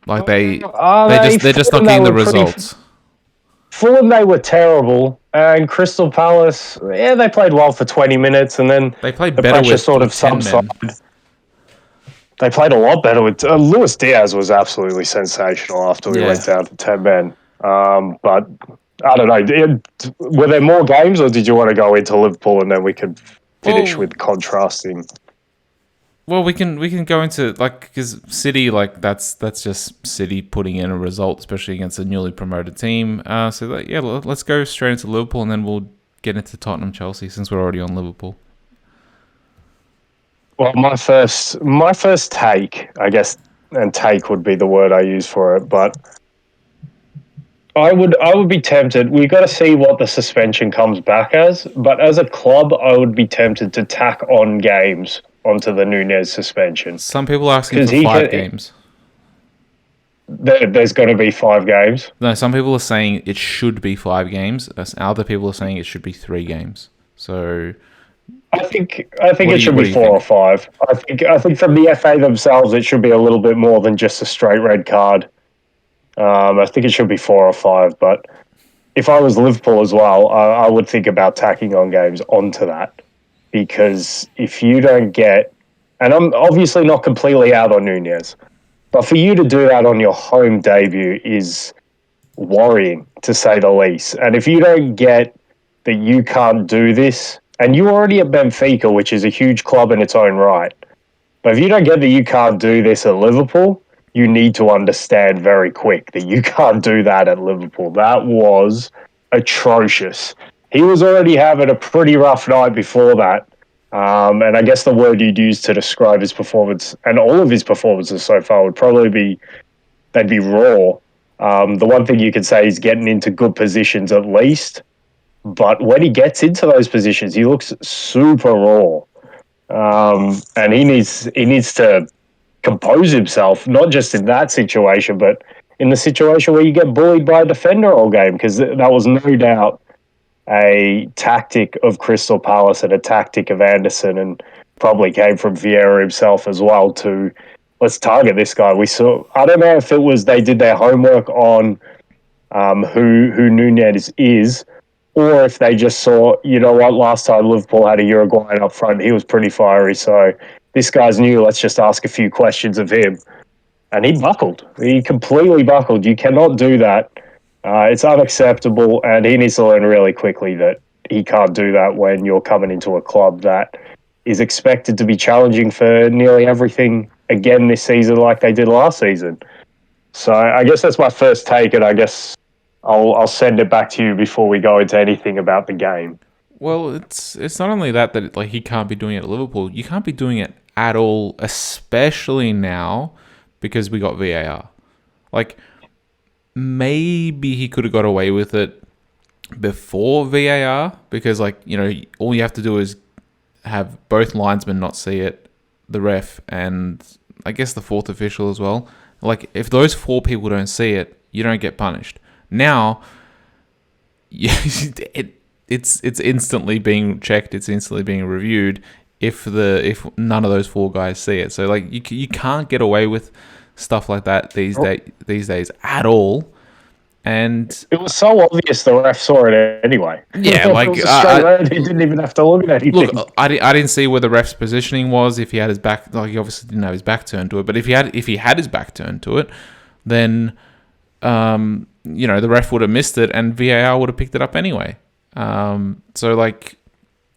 Like Are they? they're just not Fulham, they getting the were pretty. results. Fulham, they were terrible, and Crystal Palace, yeah, they played well for 20 minutes, and then They play the better pressure sort of 10 men. subsided. They played a lot better with Luis Diaz was absolutely sensational after we went Yeah. down to 10 men. But I don't know. Were there more games, or did you want to go into Liverpool and then we could finish Well, with contrasting? we can go into like because City that's just City putting in a result, especially against a newly promoted team. Let's go straight into Liverpool and then we'll get into Tottenham Chelsea since we're already on Liverpool. Well, my first take, I guess, and take would be the word I use for it, but I would be tempted. We got to see what the suspension comes back as, but as a club, I would be tempted to tack on games onto the Nunez suspension Some people are asking because for 5 games. There's going to be 5 games. No, some people are saying it should be 5 games. Other people are saying it should be 3 games. So I think it should what be do you 4 or think? 5. I think from the FA themselves, it should be a little bit more than just a straight red card. I think it should be 4 or 5, but if I was Liverpool as well, I would think about tacking on games onto that because if you don't get, and I'm obviously not completely out on Nunez, but for you to do that on your home debut is worrying to say the least. And if you don't get that you can't do this, and you're already at Benfica, which is a huge club in its own right, but if you don't get that you can't do this at Liverpool, you need to understand very quick that you can't do that at Liverpool. That was atrocious. He was already having a pretty rough night before that. And I guess the word you'd use to describe his performance and all of his performances so far would probably be they'd be raw. The one thing you could say is getting into good positions at least. But when he gets into those positions, he looks super raw. And he needs to compose himself, not just in that situation, but in the situation where you get bullied by a defender all game, because that was no doubt a tactic of Crystal Palace and a tactic of Anderson, and probably came from Vieira himself as well to let's target this guy. We saw. I don't know if it was they did their homework on who Nunez is, or if they just saw, you know what, last time Liverpool had a Uruguayan up front, he was pretty fiery. So this guy's new. Let's just ask a few questions of him. And he buckled. He completely buckled. You cannot do that. It's unacceptable, and he needs to learn really quickly that he can't do that when you're coming into a club that is expected to be challenging for nearly everything again this season like they did last season. So I guess that's my first take, and I guess I'll send it back to you before we go into anything about the game. Well, it's not only that like he can't be doing it at Liverpool. You can't be doing it at all, especially now because we got VAR. Like maybe he could have got away with it before VAR because like, you know, all you have to do is have both linesmen not see it, the ref and I guess the fourth official as well. Like if those four people don't see it, you don't get punished. Now it's instantly being checked, it's instantly being reviewed if none of those four guys see it. So like you can't get away with stuff like that these days at all. And it was so obvious the ref saw it anyway. Yeah, like it was a straight red. He didn't even have to look at anything. Look, I didn't see where the ref's positioning was. If he had his back, like he obviously didn't have his back turned to it. But if he had his back turned to it, then you know, the ref would have missed it, and VAR would have picked it up anyway. So like,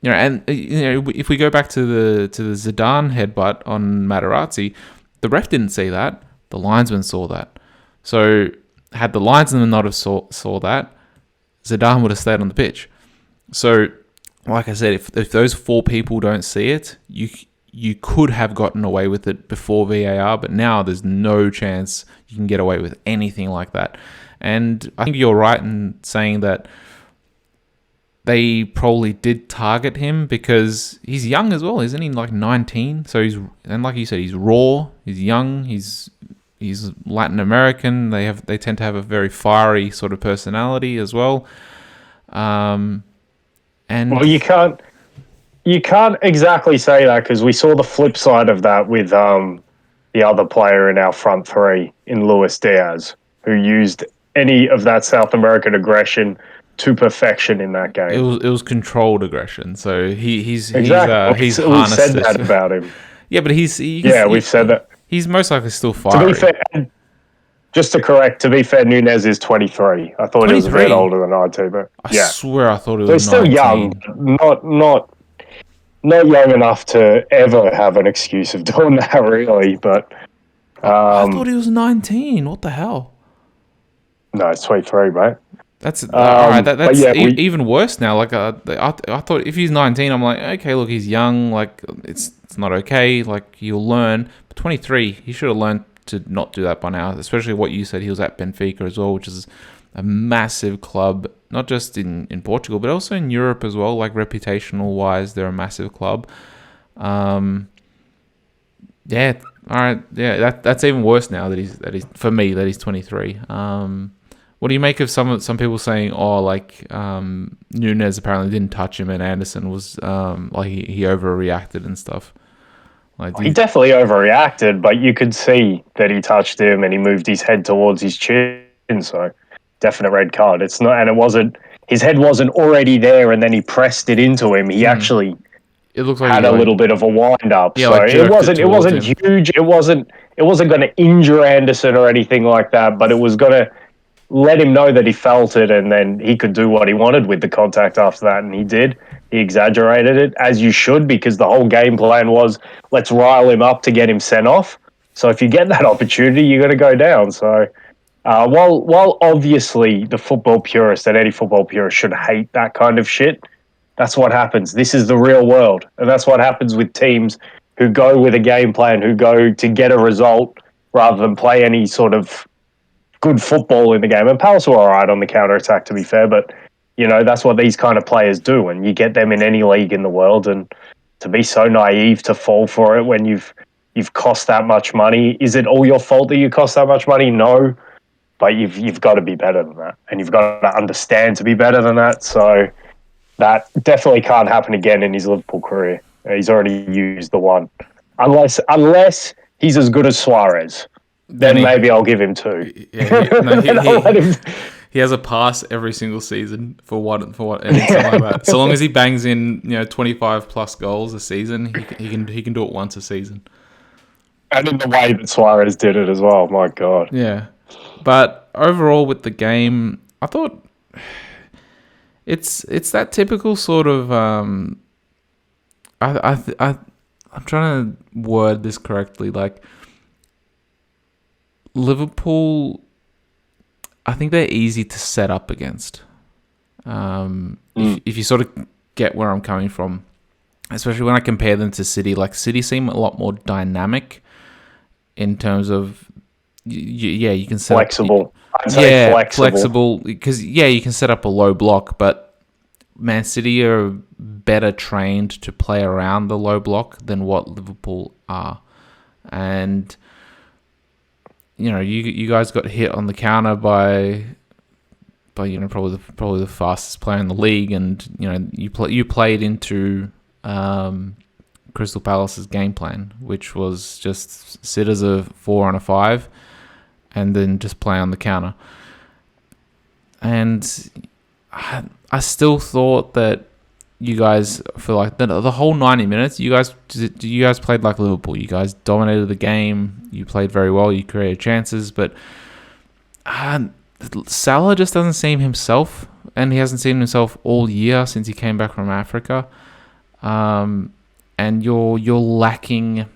you know, and you know, if we go back to the Zidane headbutt on Materazzi, the ref didn't see that. The linesman saw that. So had the linesman not have saw that, Zidane would have stayed on the pitch. So, like I said, if those four people don't see it, you could have gotten away with it before VAR, but now there's no chance you can get away with anything like that. And I think you're right in saying that they probably did target him because he's young as well, isn't he? Like 19. So and like you said, he's raw, he's young, he's Latin American. They tend to have a very fiery sort of personality as well. And well, you can't exactly say that because we saw the flip side of that with the other player in our front three in Luis Diaz, who used any of that South American aggression to perfection in that game. It was controlled aggression. So he's exactly. He's we've said that about him. Yeah, but we've said that. He's most likely still fiery. To be fair, just to correct, Nunez is 23. I thought 23? He was a bit older than I too, but I swear I thought he was. So he's still 19. Young, not young enough to ever have an excuse of doing that, really. But I thought he was 19. What the hell? No, it's 23, mate. That's all right. That's even worse now. Like I thought if he's 19, I'm like, okay, look, he's young. Like it's not okay. Like he'll learn. But 23, he should have learned to not do that by now. Especially what you said. He was at Benfica as well, which is a massive club, not just in Portugal, but also in Europe as well. Like reputational wise, they're a massive club. Yeah. All right. Yeah. That's even worse now that he's for me that he's 23. What do you make of some people saying, oh, like Nunez apparently didn't touch him and Anderson was like he overreacted and stuff? Like he definitely overreacted, but you could see that he touched him and he moved his head towards his chin, so definite red card. It's not, and it wasn't. His head wasn't already there, and then he pressed it into him. He actually it looked like had a little bit of a wind up. Yeah, so like it wasn't him. huge. It wasn't going to injure Anderson or anything like that, but it was going to let him know that he felt it, and then he could do what he wanted with the contact after that, and he did. He exaggerated it, as you should, because the whole game plan was, let's rile him up to get him sent off. So if you get that opportunity, you're going to go down. So while obviously the football purist and any football purist should hate that kind of shit, that's what happens. This is the real world, and that's what happens with teams who go with a game plan, who go to get a result rather than play any sort of good football in the game. And Palace were all right on the counter-attack, to be fair, but you know, that's what these kind of players do, and you get them in any league in the world. And to be so naive to fall for it when you've cost that much money, is it all your fault that you cost that much money? No, but you've got to be better than that, and you've got to understand to be better than that. So that definitely can't happen again in his Liverpool career. He's already used the one, unless he's as good as Suarez, then maybe I'll give him 2. He has a pass every single season for what, and something like that. So long as he bangs in 25 plus goals a season, he can do it once a season. And in the way that Suarez did it as well, my God. Yeah, but overall with the game, I thought it's that typical sort of I'm trying to word this correctly. Like Liverpool, I think they're easy to set up against. If you sort of get where I'm coming from, especially when I compare them to City, like City seem a lot more dynamic in terms of, you can set flexible. I'd say flexible because you can set up a low block, but Man City are better trained to play around the low block than what Liverpool are, and you guys got hit on the counter by probably the fastest player in the league, and you played into Crystal Palace's game plan, which was just sit as a 4 on a 5, and then just play on the counter. And I still thought that you guys, for like the whole 90 minutes, you guys played like Liverpool. You guys dominated the game. You played very well. You created chances, but Salah just doesn't seem himself, and he hasn't seen himself all year since he came back from Africa. And you're lacking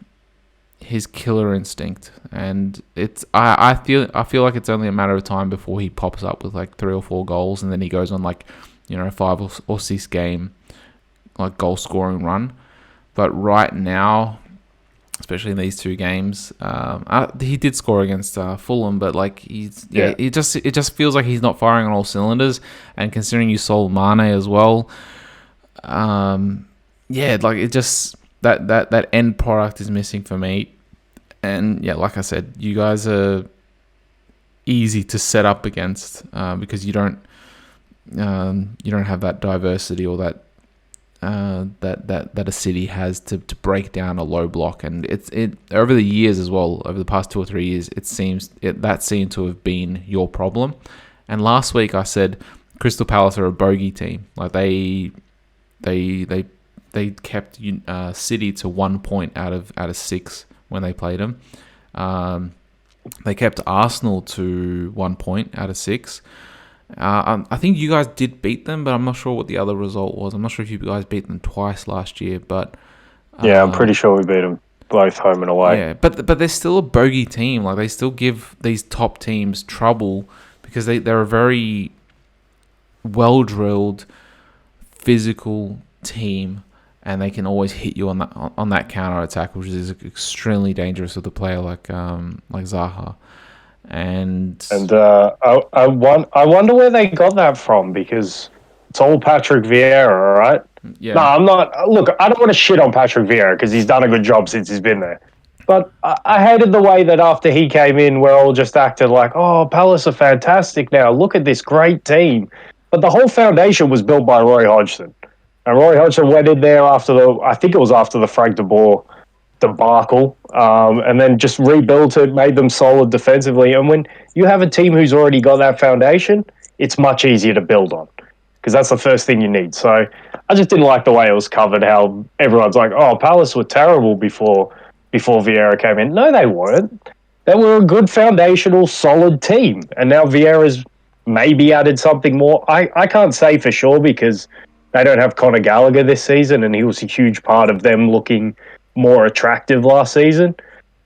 his killer instinct, and I feel like it's only a matter of time before he pops up with like 3 or 4 goals, and then he goes on like 5 or 6 game like goal scoring run. But right now, especially in these 2 games, he did score against Fulham, but like it just feels like he's not firing on all cylinders. And considering you sold Mane as well, like it just that end product is missing for me. And like I said, you guys are easy to set up against because you don't have that diversity or that a City has to break down a low block. And it over the years as well, over the past 2 or 3 years, that seemed to have been your problem. And last week I said Crystal Palace are a bogey team. Like they kept City to 1 point out of 6 when they played them. They kept Arsenal to 1 point out of 6. I think you guys did beat them, but I'm not sure what the other result was. I'm not sure if you guys beat them twice last year, but I'm pretty sure we beat them both home and away. Yeah, but they're still a bogey team. Like they still give these top teams trouble because they're a very well drilled, physical team, and they can always hit you on that counter attack, which is extremely dangerous with a player like Zaha. And I wonder where they got that from, because it's all Patrick Vieira, right? Yeah. No, I'm not. Look, I don't want to shit on Patrick Vieira because he's done a good job since he's been there. But I hated the way that after he came in, we're all just acted like, oh, Palace are fantastic now. Look at this great team. But the whole foundation was built by Roy Hodgson. And Roy Hodgson went in there after the Frank de Boer debacle, and then just rebuilt it, made them solid defensively. And when you have a team who's already got that foundation, it's much easier to build on, because that's the first thing you need. So I just didn't like the way it was covered, how everyone's like, oh, Palace were terrible before Vieira came in. No, they weren't. They were a good foundational, solid team. And now Vieira's maybe added something more. I can't say for sure because they don't have Conor Gallagher this season, and he was a huge part of them looking more attractive last season.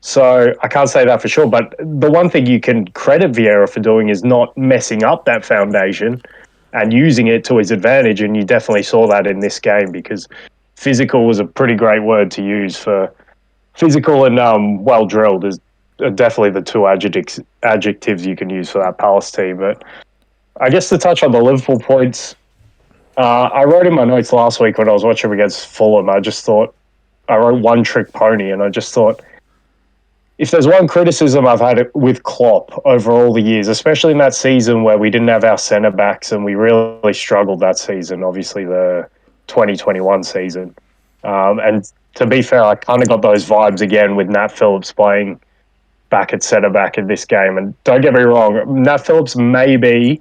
So I can't say that for sure. But the one thing you can credit Vieira for doing is not messing up that foundation and using it to his advantage. And you definitely saw that in this game, because physical was a pretty great word to use for physical, and well drilled is definitely the 2 adjectives you can use for that Palace team. But I guess to touch on the Liverpool points, I wrote in my notes last week when I was watching against Fulham, I wrote one trick pony, and I just thought, if there's one criticism I've had with Klopp over all the years, especially in that season where we didn't have our centre backs and we really struggled that season, obviously the 2021 season, and to be fair, I kind of got those vibes again with Nat Phillips playing back at centre back in this game. And don't get me wrong, Nat Phillips may be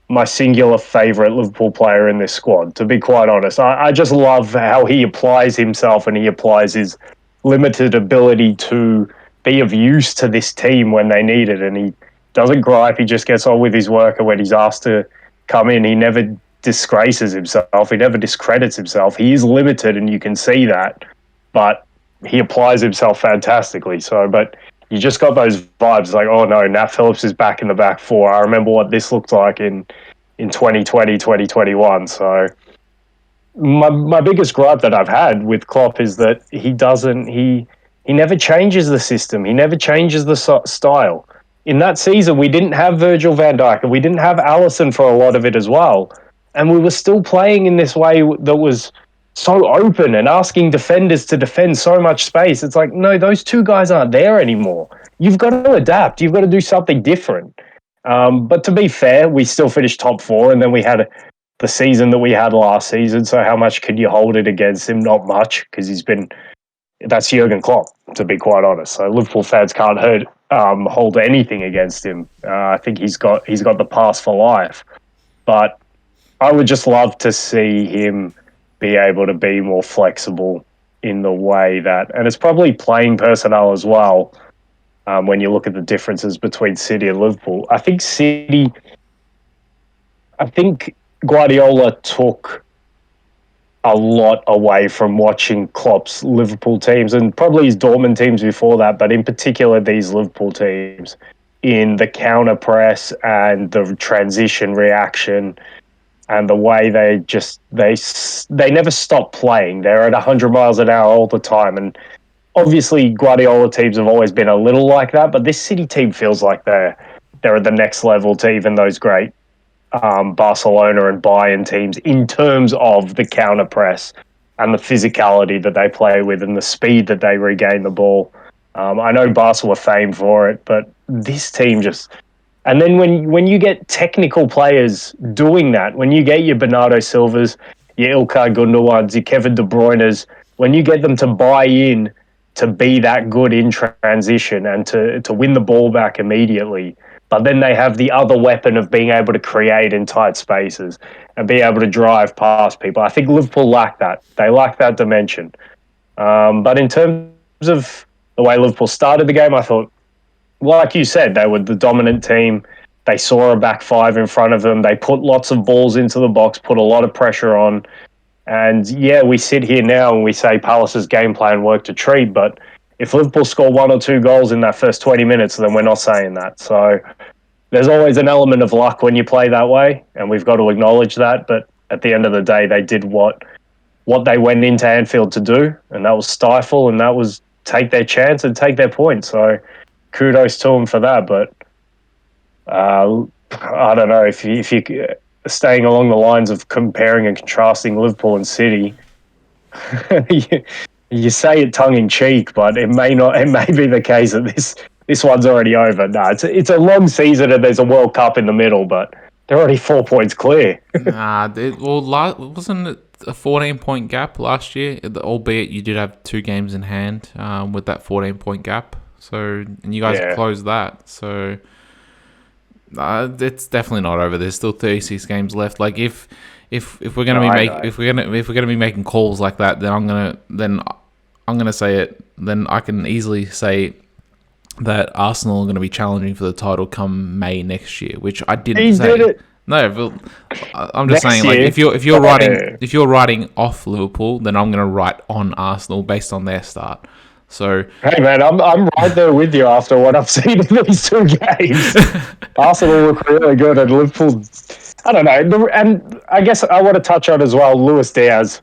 my singular favourite Liverpool player in this squad, to be quite honest. I just love how he applies himself and he applies his limited ability to be of use to this team when they need it. And he doesn't gripe, he just gets on with his work. And when he's asked to come in, he never disgraces himself, he never discredits himself. He is limited and you can see that, but he applies himself fantastically. So, but you just got those vibes like, oh no, Nat Phillips is back in the back four. I remember what this looked like in 2020, 2021. So my biggest gripe that I've had with Klopp is that he never changes the system. He never changes the style. In that season, we didn't have Virgil van Dijk and we didn't have Alisson for a lot of it as well. And we were still playing in this way that was so open and asking defenders to defend so much space. It's like, no, those two guys aren't there anymore. You've got to adapt. You've got to do something different. But to be fair, we still finished top four, and then we had the season that we had last season. So how much could you hold it against him? Not much, because that's Jurgen Klopp, to be quite honest. So Liverpool fans can't hold anything against him. I think he's got the pass for life. But I would just love to see him be able to be more flexible in the way that, and it's probably playing personnel as well. When you look at the differences between City and Liverpool, I think Guardiola took a lot away from watching Klopp's Liverpool teams and probably his Dortmund teams before that, but in particular these Liverpool teams in the counter press and the transition reaction and the way they never stop playing. They're at 100 miles an hour all the time. And obviously Guardiola teams have always been a little like that, but this City team feels like they're at the next level to even those great Barcelona and Bayern teams in terms of the counter press and the physicality that they play with and the speed that they regain the ball. I know Barca were famed for it, but this team just... And then when you get technical players doing that, when you get your Bernardo Silvas, your Ilkay Gundogan's, your Kevin De Bruyne's, when you get them to buy in to be that good in transition and to win the ball back immediately, but then they have the other weapon of being able to create in tight spaces and be able to drive past people. I think Liverpool lack that. They lack that dimension. But in terms of the way Liverpool started the game, I thought, like you said, they were the dominant team. They saw a back five in front of them. They put lots of balls into the box, put a lot of pressure on. And yeah, we sit here now and we say Palace's game plan worked a treat, but if Liverpool score 1 or 2 goals in that first 20 minutes, then we're not saying that. So there's always an element of luck when you play that way, and we've got to acknowledge that. But at the end of the day, they did what they went into Anfield to do, and that was stifle, and that was take their chance and take their point. So kudos to them for that. But I don't know if you staying along the lines of comparing and contrasting Liverpool and City. You say it tongue in cheek, but it may not. It may be the case that this one's already over. No, it's a long season and there's a World Cup in the middle, but they're already 4 points clear. Wasn't it a 14-point gap last year? Albeit you did have 2 games in hand with that 14-point gap. So and you guys closed that. So it's definitely not over. There's still 36 games left. Like if we're gonna be making calls like that, then I'm gonna say it. Then I can easily say that Arsenal are going to be challenging for the title come May next year, which I didn't say. Did it. No, I'm just saying, like if you're writing off Liverpool, then I'm going to write on Arsenal based on their start. So hey man, I'm right there with you after what I've seen in these 2 games. Arsenal look really good, and Liverpool, I don't know. And I guess I want to touch on as well Luis Diaz,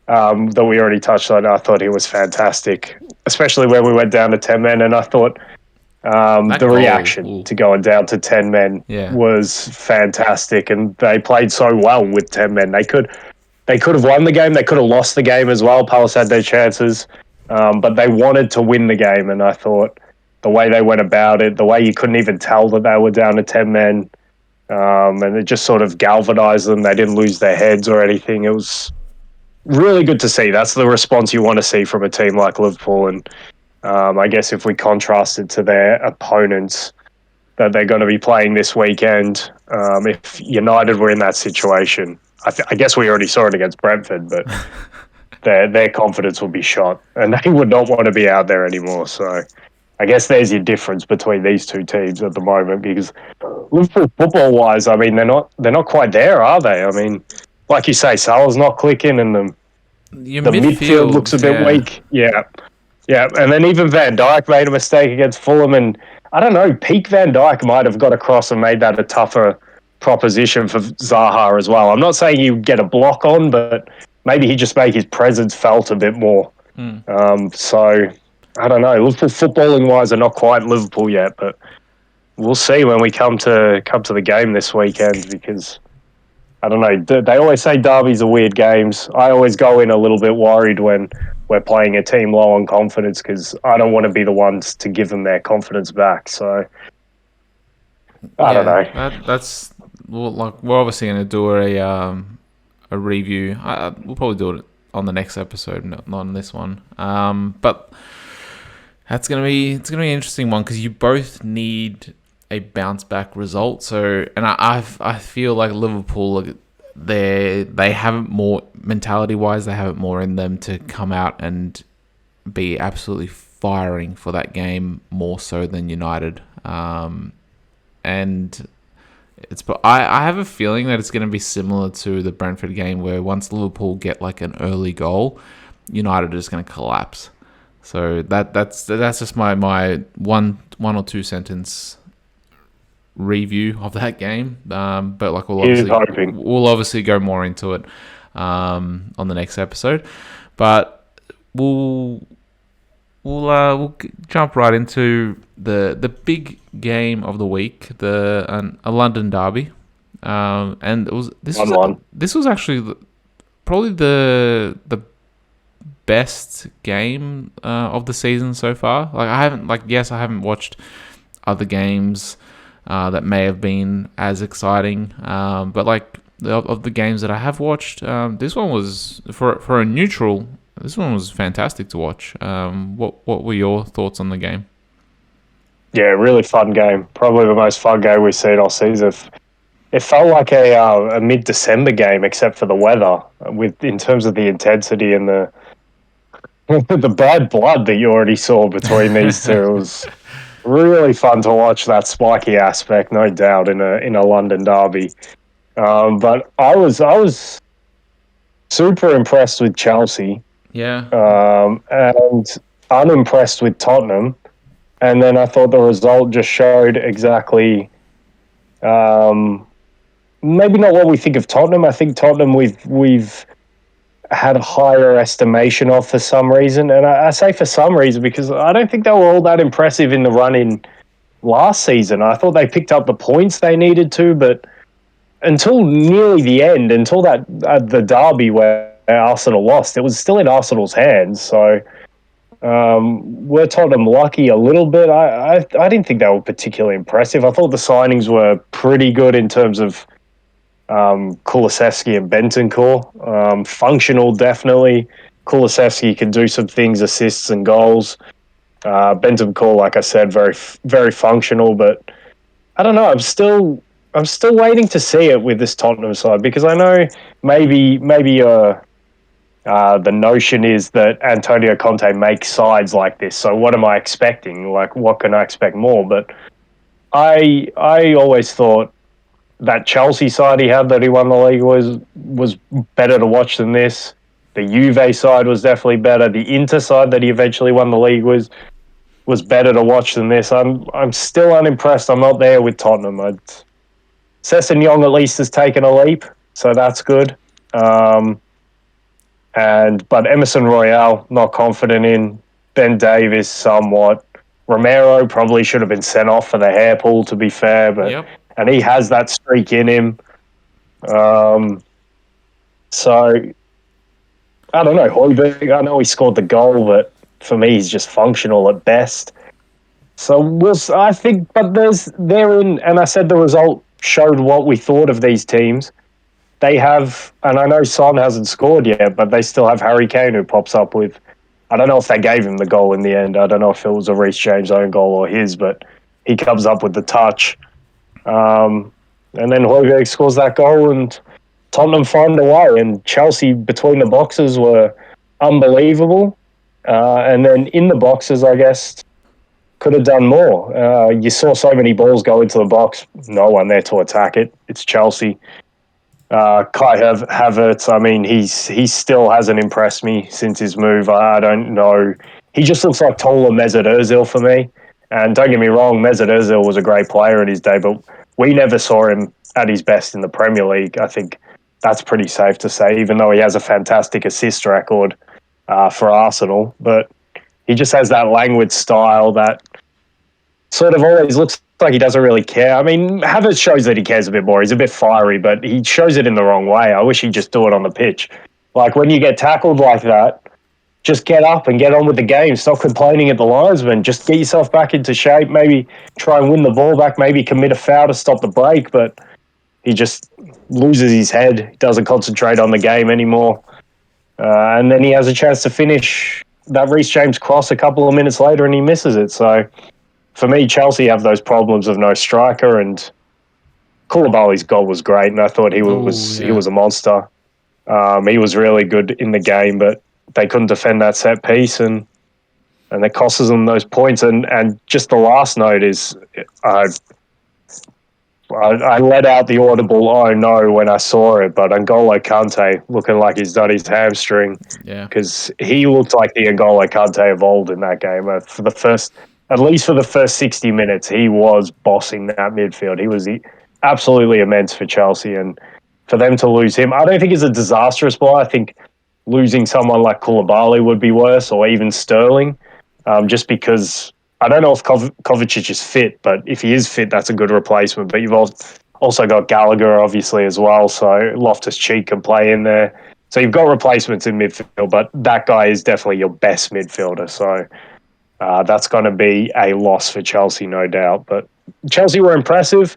that we already touched on. I thought he was fantastic, especially when we went down to 10 men, and I thought the reaction to going down to 10 men was fantastic, and they played so well with 10 men. They could have won the game. They could have lost the game as well. Palace had their chances, but they wanted to win the game, and I thought the way they went about it, the way you couldn't even tell that they were down to 10 men, and it just sort of galvanized them. They didn't lose their heads or anything. It was really good to see. That's the response you want to see from a team like Liverpool. And I guess if we contrast it to their opponents that they're going to be playing this weekend, if United were in that situation, I guess we already saw it against Brentford, but their confidence would be shot, and they would not want to be out there anymore. So I guess there's your difference between these two teams at the moment, because Liverpool football wise, I mean, they're not quite there, are they? I mean, like you say, Salah's not clicking, and Your the midfield midfield, looks a bit yeah. weak. Yeah, yeah, and then even Van Dijk made a mistake against Fulham, and I don't know, peak Van Dijk might have got across and made that a tougher proposition for Zaha as well. I'm not saying you get a block on, but maybe he just make his presence felt a bit more. So I don't know. Liverpool footballing wise are not quite Liverpool yet, but we'll see when we come to the game this weekend, because I don't know. They always say derbies are weird games. I always go in a little bit worried when we're playing a team low on confidence, because I don't want to be the ones to give them their confidence back. So I don't Yeah, know. that's well, like we're obviously going to do a review. We'll probably do it on the next episode, not on this one. But it's gonna be an interesting one, because you both need a bounce back result. So, and I feel like Liverpool, they have it more mentality wise. They have it more in them to come out and be absolutely firing for that game, more so than United. And I have a feeling that it's going to be similar to the Brentford game, where once Liverpool get like an early goal, United are just going to collapse. So that's just my one or two sentence review of that game. But like we'll obviously go more into it on the next episode. But we'll jump right into the big game of the week, a London derby, and this was actually probably the best game of the season so far. Like I haven't watched other games that may have been as exciting, but like of the games that I have watched, this one was for a neutral. This one was fantastic to watch. What were your thoughts on the game? Yeah, really fun game. Probably the most fun game we've seen all season. It felt like a mid-December game, except for the weather, in terms of the intensity and the the bad blood that you already saw between these two. It was really fun to watch that spiky aspect, no doubt, in a London derby. But I was super impressed with Chelsea. Yeah. And unimpressed with Tottenham. And then I thought the result just showed exactly, maybe not what we think of Tottenham. I think Tottenham we've had a higher estimation of for some reason. And I say for some reason because I don't think they were all that impressive in the run-in last season. I thought they picked up the points they needed to, but until nearly the end, until that the derby where Arsenal lost, it was still in Arsenal's hands. So we're Tottenham lucky a little bit. I didn't think they were particularly impressive. I thought the signings were pretty good in terms of Kulusevski and Bentancur. Functional, definitely. Kulusevski can do some things, assists and goals. Bentancur, like I said, very very functional. But I don't know. I'm still waiting to see it with this Tottenham side, because I know maybe the notion is that Antonio Conte makes sides like this. So what am I expecting? Like, what can I expect more? But I always thought that Chelsea side he had that he won the league was better to watch than this. The Juve side was definitely better. The Inter side that he eventually won the league was better to watch than this. I'm still unimpressed. I'm not there with Tottenham. Sessegnon at least has taken a leap, so that's good. But Emerson Royale, not confident in. Ben Davies, somewhat. Romero probably should have been sent off for the hair pull, to be fair, and he has that streak in him. So I don't know. Højbjerg, I know he scored the goal, but for me, he's just functional at best. So I think, but they're in, and I said the result showed what we thought of these teams. they have, and I know Son hasn't scored yet, but they still have Harry Kane who pops up with. I don't know if they gave him the goal in the end. I don't know if it was a Reece James own goal or his, but he comes up with the touch. And then Højbjerg scores that goal, and Tottenham find a way. And Chelsea between the boxes were unbelievable. And then in the boxes, I guess, could have done more. You saw so many balls go into the box, no one there to attack it. It's Chelsea. Kai Havertz, I mean, he still hasn't impressed me since his move. I don't know. He just looks like taller Mesut Ozil for me. And don't get me wrong, Mesut Ozil was a great player in his day, but we never saw him at his best in the Premier League. I think that's pretty safe to say, even though he has a fantastic assist record for Arsenal. But he just has that languid style that sort of always looks like he doesn't really care. I mean, Havertz shows that he cares a bit more. He's a bit fiery, but he shows it in the wrong way. I wish he'd just do it on the pitch. Like, when you get tackled like that, just get up and get on with the game. Stop complaining at the linesman. Just get yourself back into shape. Maybe try and win the ball back. Maybe commit a foul to stop the break. But he just loses his head. He doesn't concentrate on the game anymore. And then he has a chance to finish that Reece James cross a couple of minutes later and he misses it. So for me, Chelsea have those problems of no striker, and Koulibaly's goal was great, and I thought he was a monster. He was really good in the game, but they couldn't defend that set piece, and it costs them those points. And just the last note is, I let out the audible "oh no" when I saw it, but N'Golo Kante looking like he's done his hamstring, because he looked like the N'Golo Kante of old in that game. At least for the first 60 minutes, he was bossing that midfield. He was absolutely immense for Chelsea, and for them to lose him, I don't think it's a disastrous blow. I think losing someone like Koulibaly would be worse, or even Sterling, just because I don't know if Kovacic is fit, but if he is fit, that's a good replacement. But you've also got Gallagher, obviously, as well, so Loftus-Cheek can play in there. So you've got replacements in midfield, but that guy is definitely your best midfielder, so that's going to be a loss for Chelsea, no doubt. But Chelsea were impressive,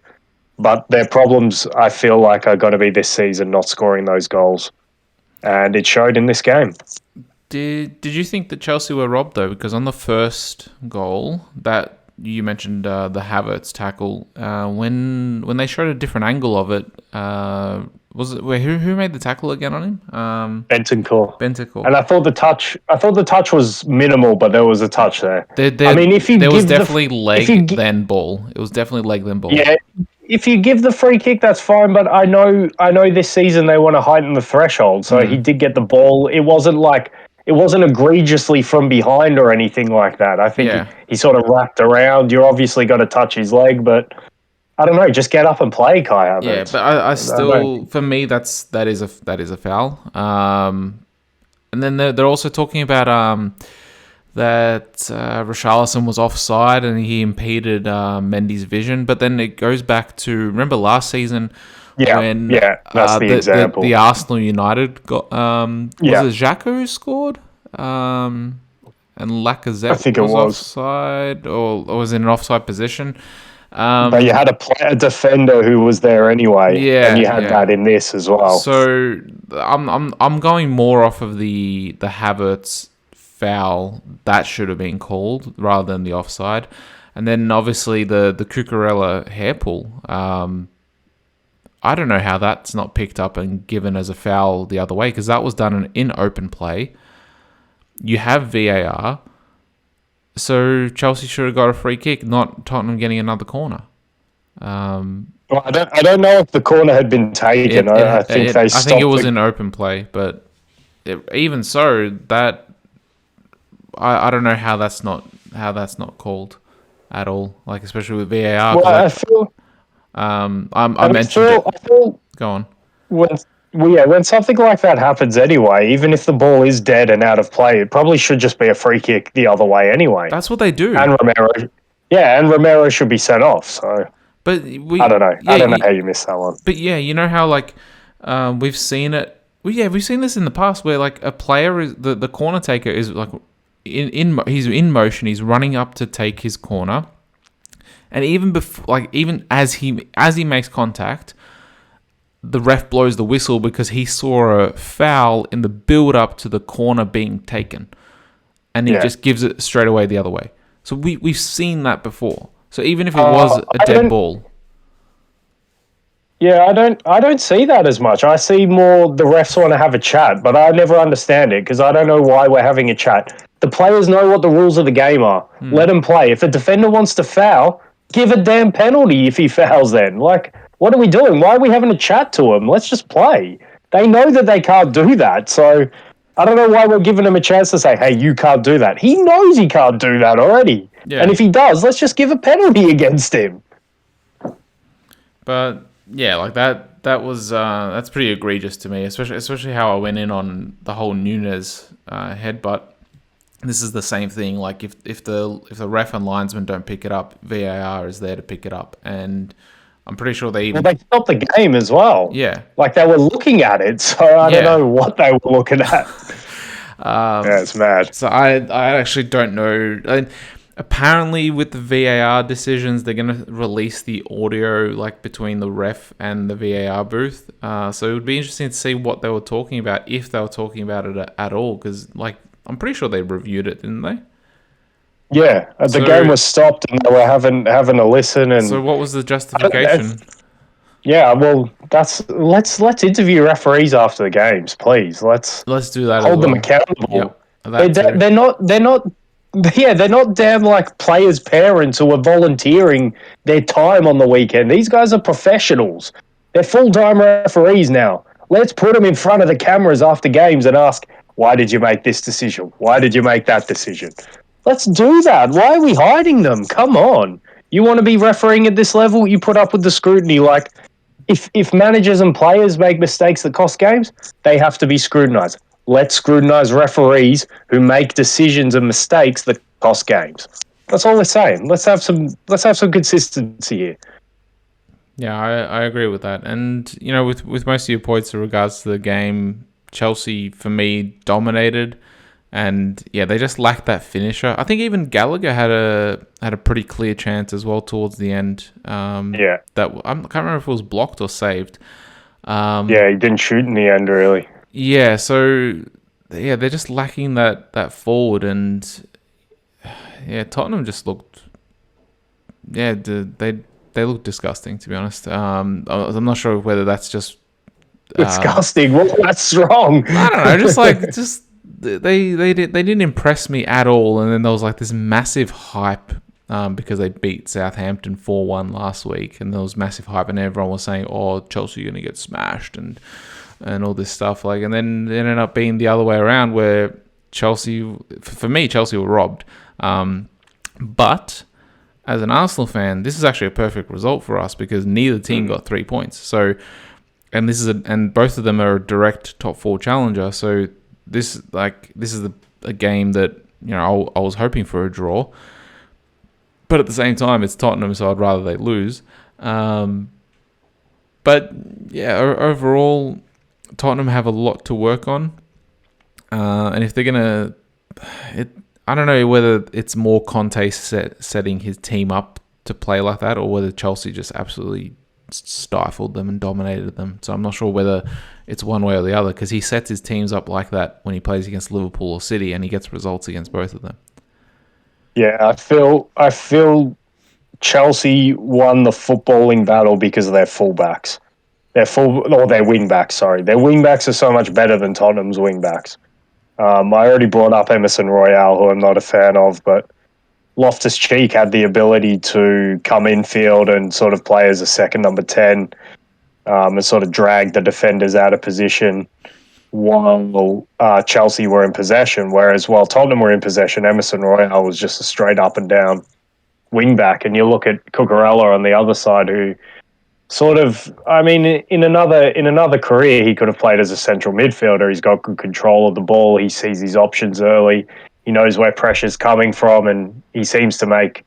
but their problems, I feel like, are going to be this season not scoring those goals. And it showed in this game. Did you think that Chelsea were robbed, though? Because on the first goal that you mentioned, the Havertz tackle, when they showed a different angle of it, was it who made the tackle again on him? Bentancur. And I thought the touch was minimal, but there was a touch there. I mean, there was definitely leg then ball. It was definitely leg then ball. Yeah, if you give the free kick, that's fine. But I know this season they want to heighten the threshold, so he did get the ball. It wasn't egregiously from behind or anything like that. I think he sort of wrapped around. You're obviously got to touch his leg, but I don't know. Just get up and play, Kai Havertz. Yeah, but I still, for me, that is a foul. And then they're also talking about that Richarlison was offside and he impeded Mendy's vision. But then it goes back to, remember last season when that's the example. The Arsenal United got was it Xhaka who scored? And Lacazette was offside or was in an offside position. But you had a defender who was there anyway, and you had that in this as well. So I'm going more off of the Havertz foul that should have been called rather than the offside, and then obviously the Cucurella hair pull. I don't know how that's not picked up and given as a foul the other way, because that was done in open play. You have VAR. So Chelsea should have got a free kick, not Tottenham getting another corner. Well, I don't know if the corner had been taken. I think it was in open play, but even so, that I don't know how that's not called at all. Like, especially with VAR. Well, I mentioned it. Go on. When something like that happens anyway, even if the ball is dead and out of play, it probably should just be a free kick the other way anyway. That's what they do. And Romero should be sent off. So, but I don't know. I don't know how you missed that one. But yeah, you know how we've seen it. Well, yeah, we've seen this in the past where like a player is the corner taker is like he's in motion, he's running up to take his corner, and even before, like even as he makes contact, the ref blows the whistle because he saw a foul in the build-up to the corner being taken. And he just gives it straight away the other way. So we've seen that before. So even if it was a dead ball... Yeah, I don't see that as much. I see more the refs want to have a chat, but I never understand it because I don't know why we're having a chat. The players know what the rules of the game are. Let them play. If a defender wants to foul, give a damn penalty if he fouls then. Like, what are we doing? Why are we having a chat to him? Let's just play. They know that they can't do that, so I don't know why we're giving him a chance to say, hey, you can't do that. He knows he can't do that already. Yeah. And if he does, let's just give a penalty against him. But... yeah, like that was that's pretty egregious to me, especially how I went in on the whole Nunez headbutt. This is the same thing. Like if the ref and linesman don't pick it up, VAR is there to pick it up, and I'm pretty sure they stopped the game as well. Yeah, like they were looking at it, so I don't know what they were looking at. Yeah, it's mad. So I actually don't know. Apparently, with the VAR decisions, they're going to release the audio like between the ref and the VAR booth. So it would be interesting to see what they were talking about, if they were talking about it at all. Because like I'm pretty sure they reviewed it, didn't they? Yeah, the game was stopped and they were having a listen. And so what was the justification? Yeah, well, let's interview referees after the games, please. Let's do that. Hold them accountable. Yep, they're not damn like players' parents who are volunteering their time on the weekend. These guys are professionals. They're full-time referees now. Let's put them in front of the cameras after games and ask, why did you make this decision? Why did you make that decision? Let's do that. Why are we hiding them? Come on. You want to be refereeing at this level? You put up with the scrutiny. Like, if managers and players make mistakes that cost games, they have to be scrutinized. Let's scrutinize referees who make decisions and mistakes that cost games. That's all we're saying. Let's have some consistency here. Yeah, I agree with that. And you know, with most of your points in regards to the game, Chelsea for me dominated, and yeah, they just lacked that finisher. I think even Gallagher had a pretty clear chance as well towards the end. That I can't remember if it was blocked or saved. Yeah, he didn't shoot in the end really. Yeah, so yeah, they're just lacking that forward, and yeah, Tottenham just looked, they look disgusting, to be honest. I'm not sure whether that's just disgusting. What's wrong? I don't know. Just they didn't impress me at all, and then there was like this massive hype because they beat Southampton 4-1 last week, and there was massive hype, and everyone was saying, "Oh, Chelsea are going to get smashed," and all this stuff, like, and then it ended up being the other way around, where Chelsea, for me, Chelsea were robbed. But as an Arsenal fan, this is actually a perfect result for us because neither team got 3 points. So, and both of them are a direct top 4 challenger. So this is a game that, you know, I was hoping for a draw, but at the same time, it's Tottenham, so I'd rather they lose. But yeah, overall, Tottenham have a lot to work on, and if they're gonna, I don't know whether it's more Conte setting his team up to play like that, or whether Chelsea just absolutely stifled them and dominated them. So I'm not sure whether it's one way or the other, because he sets his teams up like that when he plays against Liverpool or City, and he gets results against both of them. Yeah, I feel Chelsea won the footballing battle because of their fullbacks. Their wingbacks, sorry. Their wingbacks are so much better than Tottenham's wingbacks. I already brought up Emerson Royale, who I'm not a fan of, but Loftus-Cheek had the ability to come infield and sort of play as a second number 10 and sort of drag the defenders out of position while Chelsea were in possession. Whereas while Tottenham were in possession, Emerson Royale was just a straight up and down wingback. And you look at Cucurella on the other side, who sort of, I mean, in another career, he could have played as a central midfielder. He's got good control of the ball. He sees his options early. He knows where pressure's coming from, and he seems to make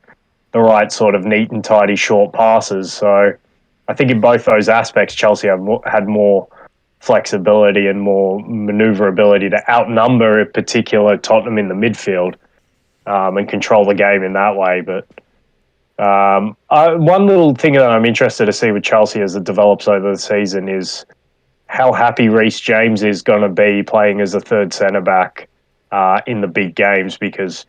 the right sort of neat and tidy short passes. So I think in both those aspects, Chelsea had more flexibility and more maneuverability to outnumber, in particular, Tottenham in the midfield and control the game in that way. But One little thing that I'm interested to see with Chelsea as it develops over the season is how happy Reece James is going to be playing as a third centre back in the big games, because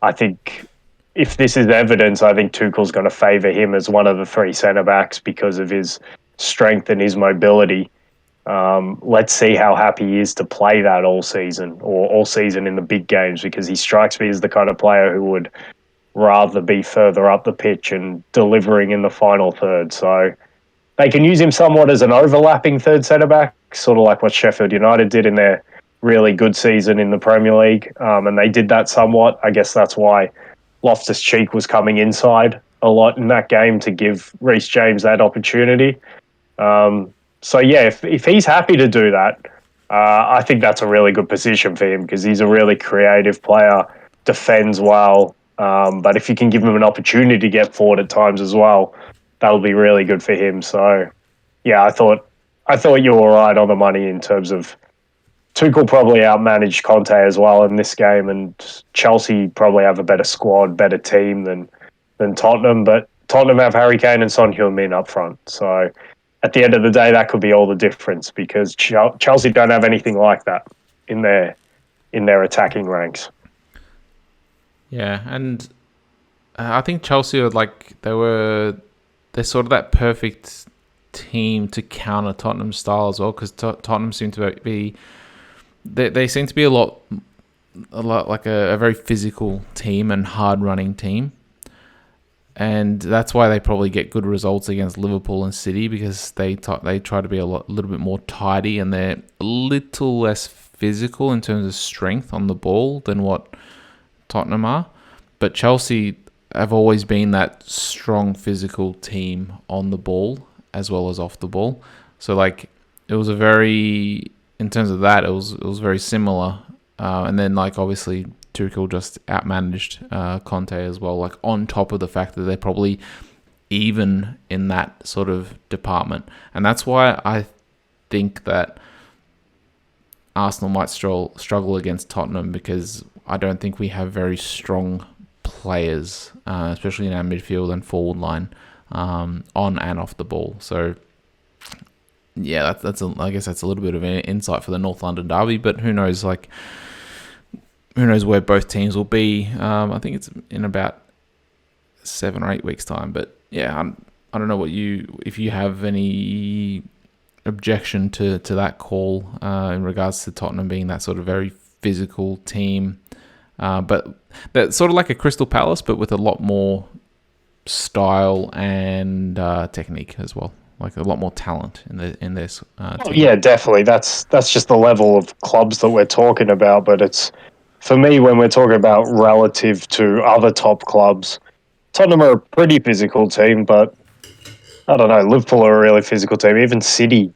I think if this is evidence, I think Tuchel's going to favour him as one of the three centre backs because of his strength and his mobility. Let's see how happy he is to play that all season, or all season in the big games, because he strikes me as the kind of player who would rather be further up the pitch and delivering in the final third. So they can use him somewhat as an overlapping third centre back, sort of like what Sheffield United did in their really good season in the Premier League. And they did that somewhat. I guess that's why Loftus-Cheek was coming inside a lot in that game to give Reece James that opportunity. So yeah, if he's happy to do that, I think that's a really good position for him, because he's a really creative player, defends well. But if you can give him an opportunity to get forward at times as well, that'll be really good for him. So yeah, I thought you were right on the money in terms of Tuchel probably outmanaged Conte as well in this game, and Chelsea probably have a better squad, better team than Tottenham. But Tottenham have Harry Kane and Son Heung-min up front. So at the end of the day, that could be all the difference, because Chelsea don't have anything like that in their attacking ranks. Yeah, and I think Chelsea are they're sort of that perfect team to counter Tottenham's style as well, because Tottenham seem to be they seem to be a lot like a very physical team and hard running team, and that's why they probably get good results against Liverpool and City, because they try to be a little bit more tidy, and they're a little less physical in terms of strength on the ball than what Tottenham are. But Chelsea have always been that strong physical team on the ball as well as off the ball. So like it was in terms of that, it was very similar. And then like obviously Tuchel just outmanaged Conte as well, like on top of the fact that they're probably even in that sort of department. And that's why I think that Arsenal might struggle against Tottenham, because I don't think we have very strong players, especially in our midfield and forward line, on and off the ball. So yeah, I guess that's a little bit of an insight for the North London derby. But who knows? Like, who knows where both teams will be? I think it's in about 7 or 8 weeks' time. But yeah, I don't know if you have any objection to that call in regards to Tottenham being that sort of very physical team, but that's sort of like a Crystal Palace, but with a lot more style and technique as well, like a lot more talent in this team. Yeah, definitely. That's just the level of clubs that we're talking about. But it's, for me, when we're talking about relative to other top clubs, Tottenham are a pretty physical team, but I don't know, Liverpool are a really physical team. Even City,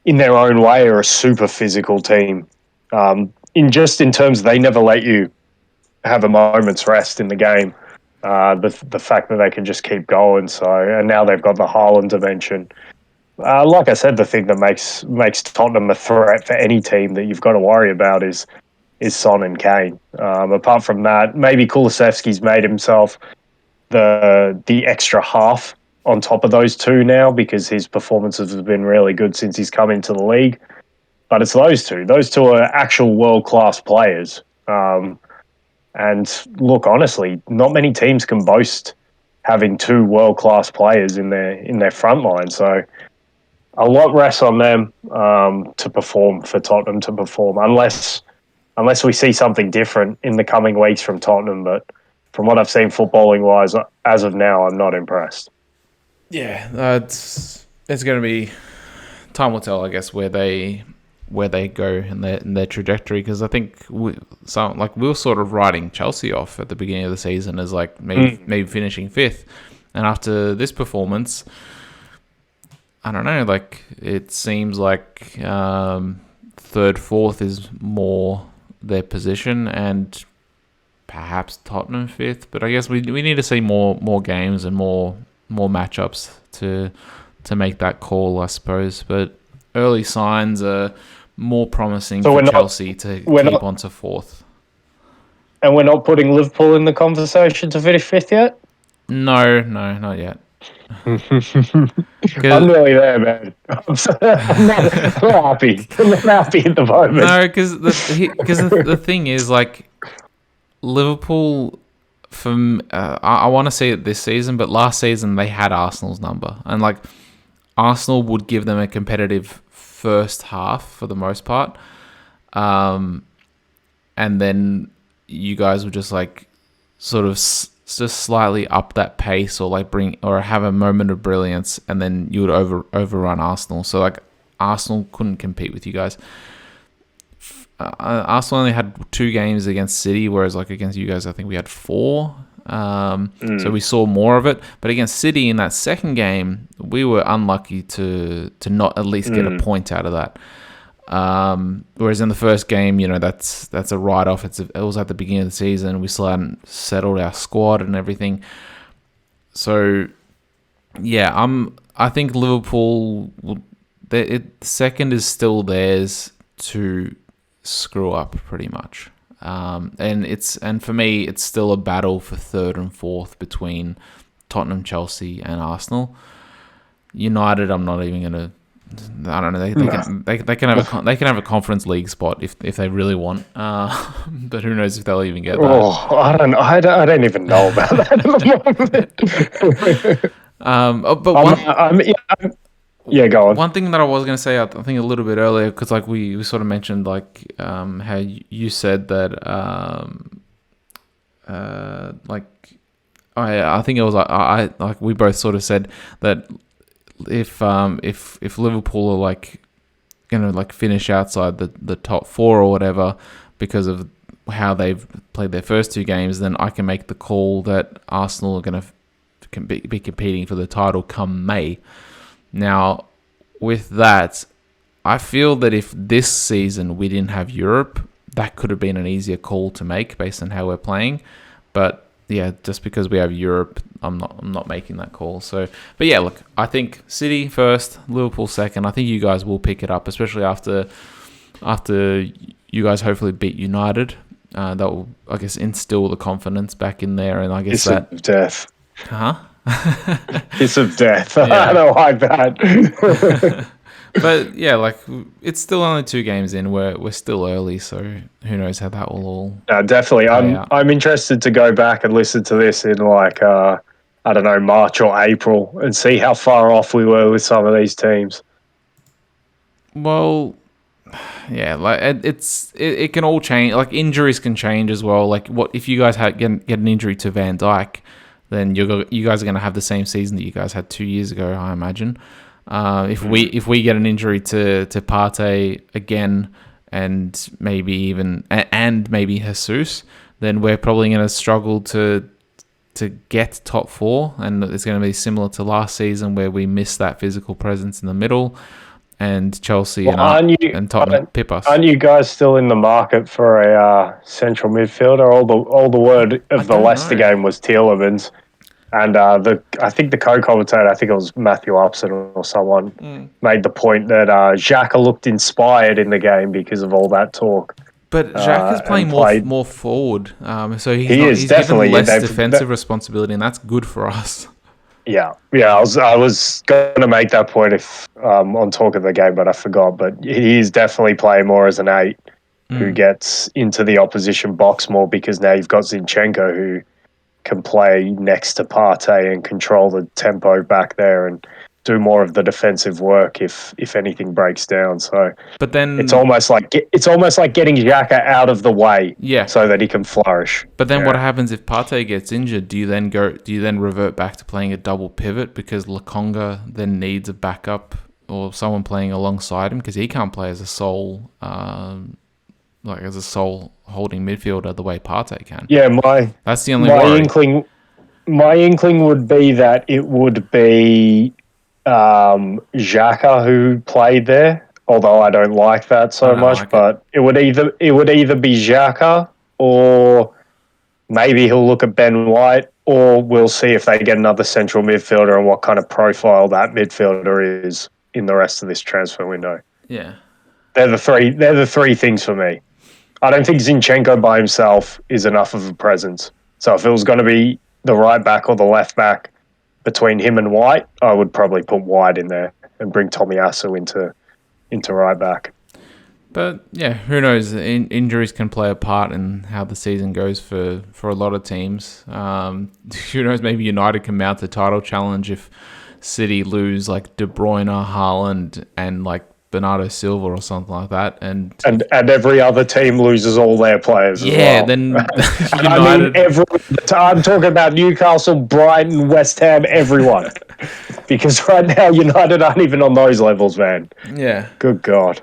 in their own way, are a super physical team. In terms, they never let you have a moment's rest in the game. The fact that they can just keep going. So, and now they've got the Haaland dimension. Like I said, the thing that makes Tottenham a threat for any team that you've got to worry about is Son and Kane. Apart from that, maybe Kulusevski's made himself the extra half on top of those two now, because his performances have been really good since he's come into the league. But it's those two. Those two are actual world-class players. And look, honestly, not many teams can boast having two world-class players in their front line. So a lot rests on them to perform, for Tottenham to perform, unless we see something different in the coming weeks from Tottenham. But from what I've seen footballing-wise, as of now, I'm not impressed. Yeah, it's going to be, time will tell, I guess, where they go in their trajectory, because I think we were sort of writing Chelsea off at the beginning of the season as like maybe finishing 5th, and after this performance, I don't know, like it seems like 3rd, 4th is more their position, and perhaps Tottenham 5th. But I guess we need to see more games and more matchups to make that call, I suppose. But early signs are more promising for Chelsea to keep on to 4th. And we're not putting Liverpool in the conversation to finish 5th yet? No, not yet. I'm Cause nearly there, man. I'm not happy. I'm not happy at the moment. no, because the thing is like Liverpool. From I want to say it this season, but last season they had Arsenal's number, and like Arsenal would give them a competitive first half for the most part, and then you guys would just like sort of just slightly up that pace or like bring or have a moment of brilliance, and then you would overrun Arsenal. So like Arsenal couldn't compete with you guys. Arsenal only had 2 games against City, whereas like against you guys, I think we had 4. So we saw more of it. But against City in that second game, we were unlucky to not at least get a point out of that. Whereas in the first game, that's a write-off. It was at the beginning of the season. We still hadn't settled our squad and everything. So yeah, I think Liverpool. Second is still theirs to screw up pretty much. And for me, it's still a battle for third and fourth between Tottenham, Chelsea, and Arsenal. United, I'm not even gonna. I don't know. They can have a Conference League spot if they really want. But who knows if they'll even get that? Oh, I don't even know about that at the moment. But yeah, go on. One thing that I was going to say, I think a little bit earlier, because like we sort of mentioned like how you said that like I think it was like we both sort of said that if Liverpool are like gonna like finish outside the top 4 or whatever because of how they've played their first 2 games, then I can make the call that Arsenal are gonna be competing for the title come May. Now, with that, I feel that if this season we didn't have Europe, that could have been an easier call to make based on how we're playing. But yeah, just because we have Europe, I'm not making that call. So, but yeah, look, I think City first, Liverpool second. I think you guys will pick it up, especially after you guys hopefully beat United. That will, I guess, instill the confidence back in there, and I guess Of death. Huh? Kiss of death. Yeah. I don't like that. But yeah, like it's still only 2 games in. We're still early, so who knows how that will all. No, definitely. I'm interested to go back and listen to this in like I don't know, March or April, and see how far off we were with some of these teams. Well, yeah, like it can all change. Like injuries can change as well. Like what if you guys get an injury to Van Dijk? Then you guys are going to have the same season that you guys had 2 years ago, I imagine. If we get an injury to Partey again, and maybe Jesus, then we're probably going to struggle to get top 4, and it's going to be similar to last season where we missed that physical presence in the middle, and Chelsea and Tottenham pip us. Aren't you guys still in the market for a central midfielder? All the word of the Leicester game was Tielemans, and I think the co-commentator, I think it was Matthew Upson or someone, made the point that Xhaka looked inspired in the game because of all that talk. But Xhaka is playing more forward, so he's definitely given less defensive responsibility, and that's good for us. Yeah. I was going to make that point if on talk of the game, but I forgot. But he's definitely playing more as an 8 who gets into the opposition box more, because now you've got Zinchenko who can play next to Partey and control the tempo back there and do more of the defensive work if anything breaks down. So, but then it's almost like getting Xhaka out of the way, so that he can flourish. But then what happens if Partey gets injured? Do you then revert back to playing a double pivot because Lokonga then needs a backup or someone playing alongside him because he can't play as a sole holding midfielder the way Partey can? Yeah, that's the only worry. My inkling would be that it would be Xhaka who played there, although I don't like that so much. But it would either be Xhaka, or maybe he'll look at Ben White, or we'll see if they get another central midfielder and what kind of profile that midfielder is in the rest of this transfer window. Yeah, they're the three things for me. I don't think Zinchenko by himself is enough of a presence. So if it was going to be the right back or the left back between him and White, I would probably put White in there and bring Tomiyasu into right back. But yeah, who knows? Injuries can play a part in how the season goes for a lot of teams. Who knows? Maybe United can mount a title challenge if City lose like De Bruyne, Haaland, and like Bernardo Silva or something like that, and every other team loses all their players as well. Then United. I'm talking about Newcastle, Brighton, West Ham, everyone. Because right now United aren't even on those levels, man. Yeah. Good God.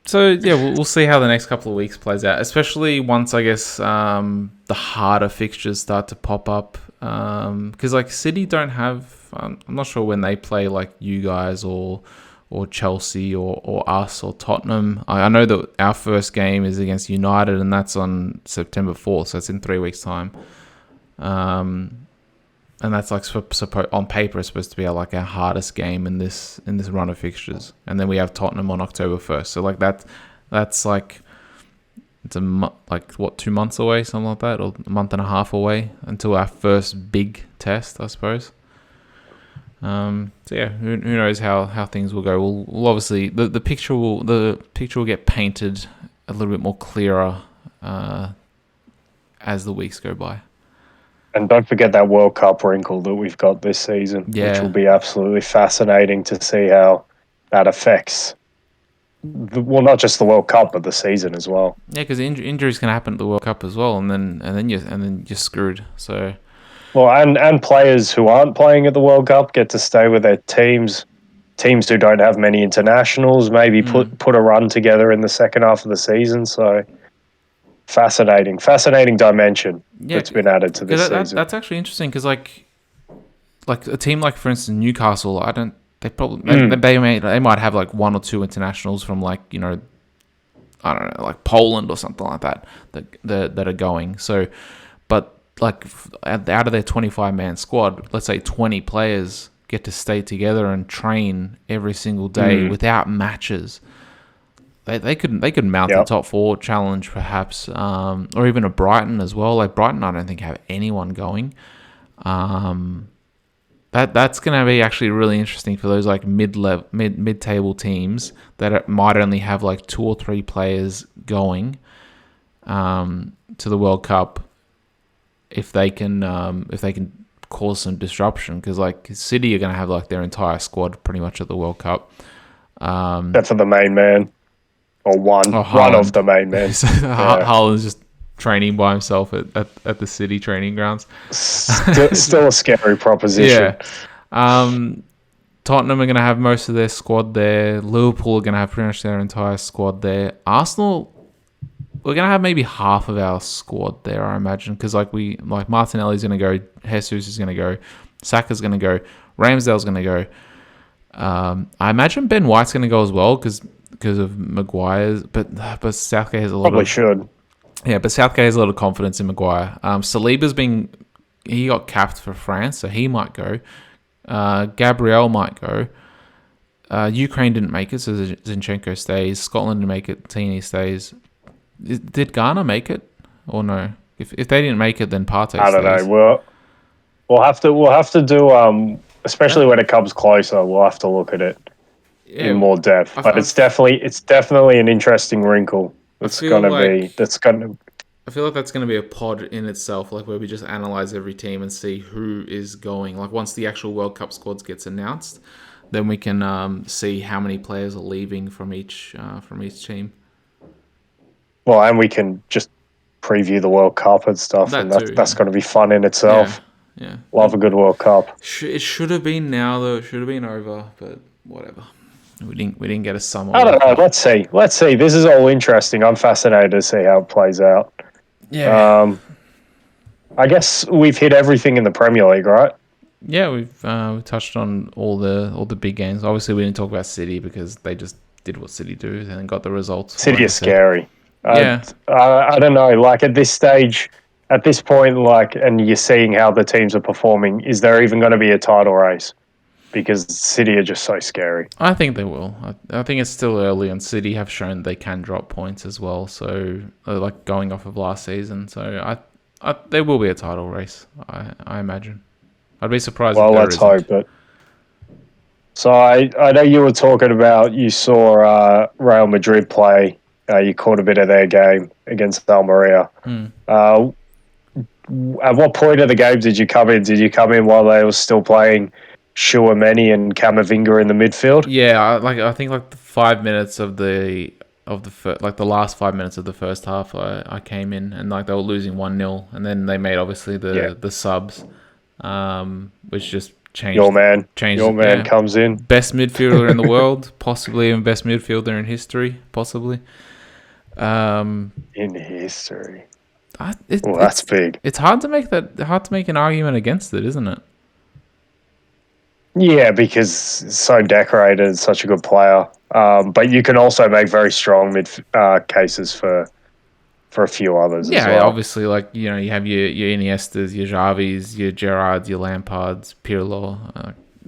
So yeah, we'll see how the next couple of weeks plays out, especially once I guess the harder fixtures start to pop up. Because like City don't have, I'm not sure when they play like you guys or Chelsea or us or Tottenham. I know that our first game is against United, and that's on September 4th, so it's in 3 weeks' time. And that's like on paper it's supposed to be like our hardest game in this run of fixtures, and then we have Tottenham on October 1st. So like that's like it's 2 months away, something like that, or a month and a half away until our first big test, I suppose. So yeah, who knows how things will go. We'll obviously the picture will get painted a little bit more clearer as the weeks go by. And don't forget that World Cup wrinkle that we've got this season, which will be absolutely fascinating to see how that affects, not just the World Cup, but the season as well. Yeah, because injuries can happen at the World Cup as well, and then you're screwed. So, well, and players who aren't playing at the World Cup get to stay with their teams. Teams who don't have many internationals maybe put a run together in the second half of the season. So. Fascinating dimension that's been added to this season. That's actually interesting because like a team like, for instance, Newcastle, they might have like one or two internationals from like, I don't know, like Poland or something like that are going. So, but like out of their 25-man squad, let's say 20 players get to stay together and train every single day without matches. They could mount the top 4 challenge perhaps, or even a Brighton as well. Like Brighton, I don't think have anyone going. That's going to be actually really interesting for those like mid-table teams that might only have like 2 or 3 players going to the World Cup. If they can cause some disruption, because like City are going to have like their entire squad pretty much at the World Cup. Except for the main man. Or one of the main men. Haaland's just training by himself at the City training grounds. Still a scary proposition. Yeah. Tottenham are going to have most of their squad there. Liverpool are going to have pretty much their entire squad there. Arsenal, we're going to have maybe half of our squad there, I imagine, because like Martinelli's going to go, Jesus is going to go, Saka's going to go, Ramsdale's going to go. I imagine Ben White's going to go as well because of Maguire's, but Southgate has a lot should. Yeah, but Southgate has a lot of confidence in Maguire. Saliba's he got capped for France, so he might go. Gabriel might go. Ukraine didn't make it, so Zinchenko stays. Scotland didn't make it, Tini stays. Did Ghana make it or no? If they didn't make it, then Partey stays. I don't know. We'll have to do especially when it comes closer. We'll have to look at it. In more depth, but it's definitely an interesting wrinkle. I feel like that's going to be a pod in itself, like where we just analyze every team and see who is going. Like once the actual World Cup squads gets announced, then we can see how many players are leaving from each team. Well, and we can just preview the World Cup and stuff, that's going to be fun in itself. Yeah, love a good World Cup. It should have been now though. It should have been over, but whatever. We didn't get a summer. I don't know. Let's see. This is all interesting. I'm fascinated to see how it plays out. Yeah. I guess we've hit everything in the Premier League, right? Yeah, we've touched on all the big games. Obviously, we didn't talk about City because they just did what City do and got the results. City is scary. Yeah. I don't know. Like at this stage, at this point, and you're seeing how the teams are performing. Is there even going to be a title race? Because City are just so scary. I think they will. I think it's still early, and City have shown they can drop points as well. So, like going off of last season. So, There will be a title race, I imagine. I'd be surprised if Well, there let's isn't. hope it. So I know you were talking about you saw Real Madrid play. You caught a bit of their game against Almeria. Uh, at what point of the game did you come in? Did you come in while they were still playing Chouameni and Camavinga in the midfield? Yeah, I think like the 5 minutes of the like the last 5 minutes of the first half, I came in and like they were losing 1-0, and then they made obviously the subs, which just Your man, changed your it. man Yeah, comes in best midfielder in the world, possibly even best midfielder in history, possibly. in history. It, Well, that's big. it's hard to make an argument against it, isn't it? Yeah, because it's so decorated, such a good player. But you can also make very strong cases for a few others as Yeah, well. obviously, like you have your Iniestas, your Xavis, your Gerrards, your Lampards, Pirlo.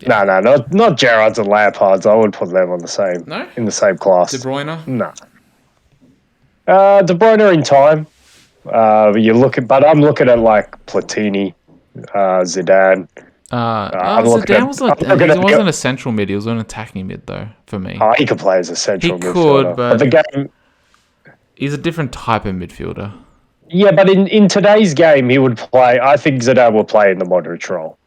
No, not Gerrards and Lampards. I would put them on the same No, in the same class. De Bruyne. No, De Bruyne in time. But I'm looking at like Platini, Zidane. He wasn't a central mid. He was an attacking mid, though. For me, He could play as a he central could, midfielder, but the game. he's a different type of midfielder. Yeah, but in today's game, he would play. I think Zidane would play in the Modric role.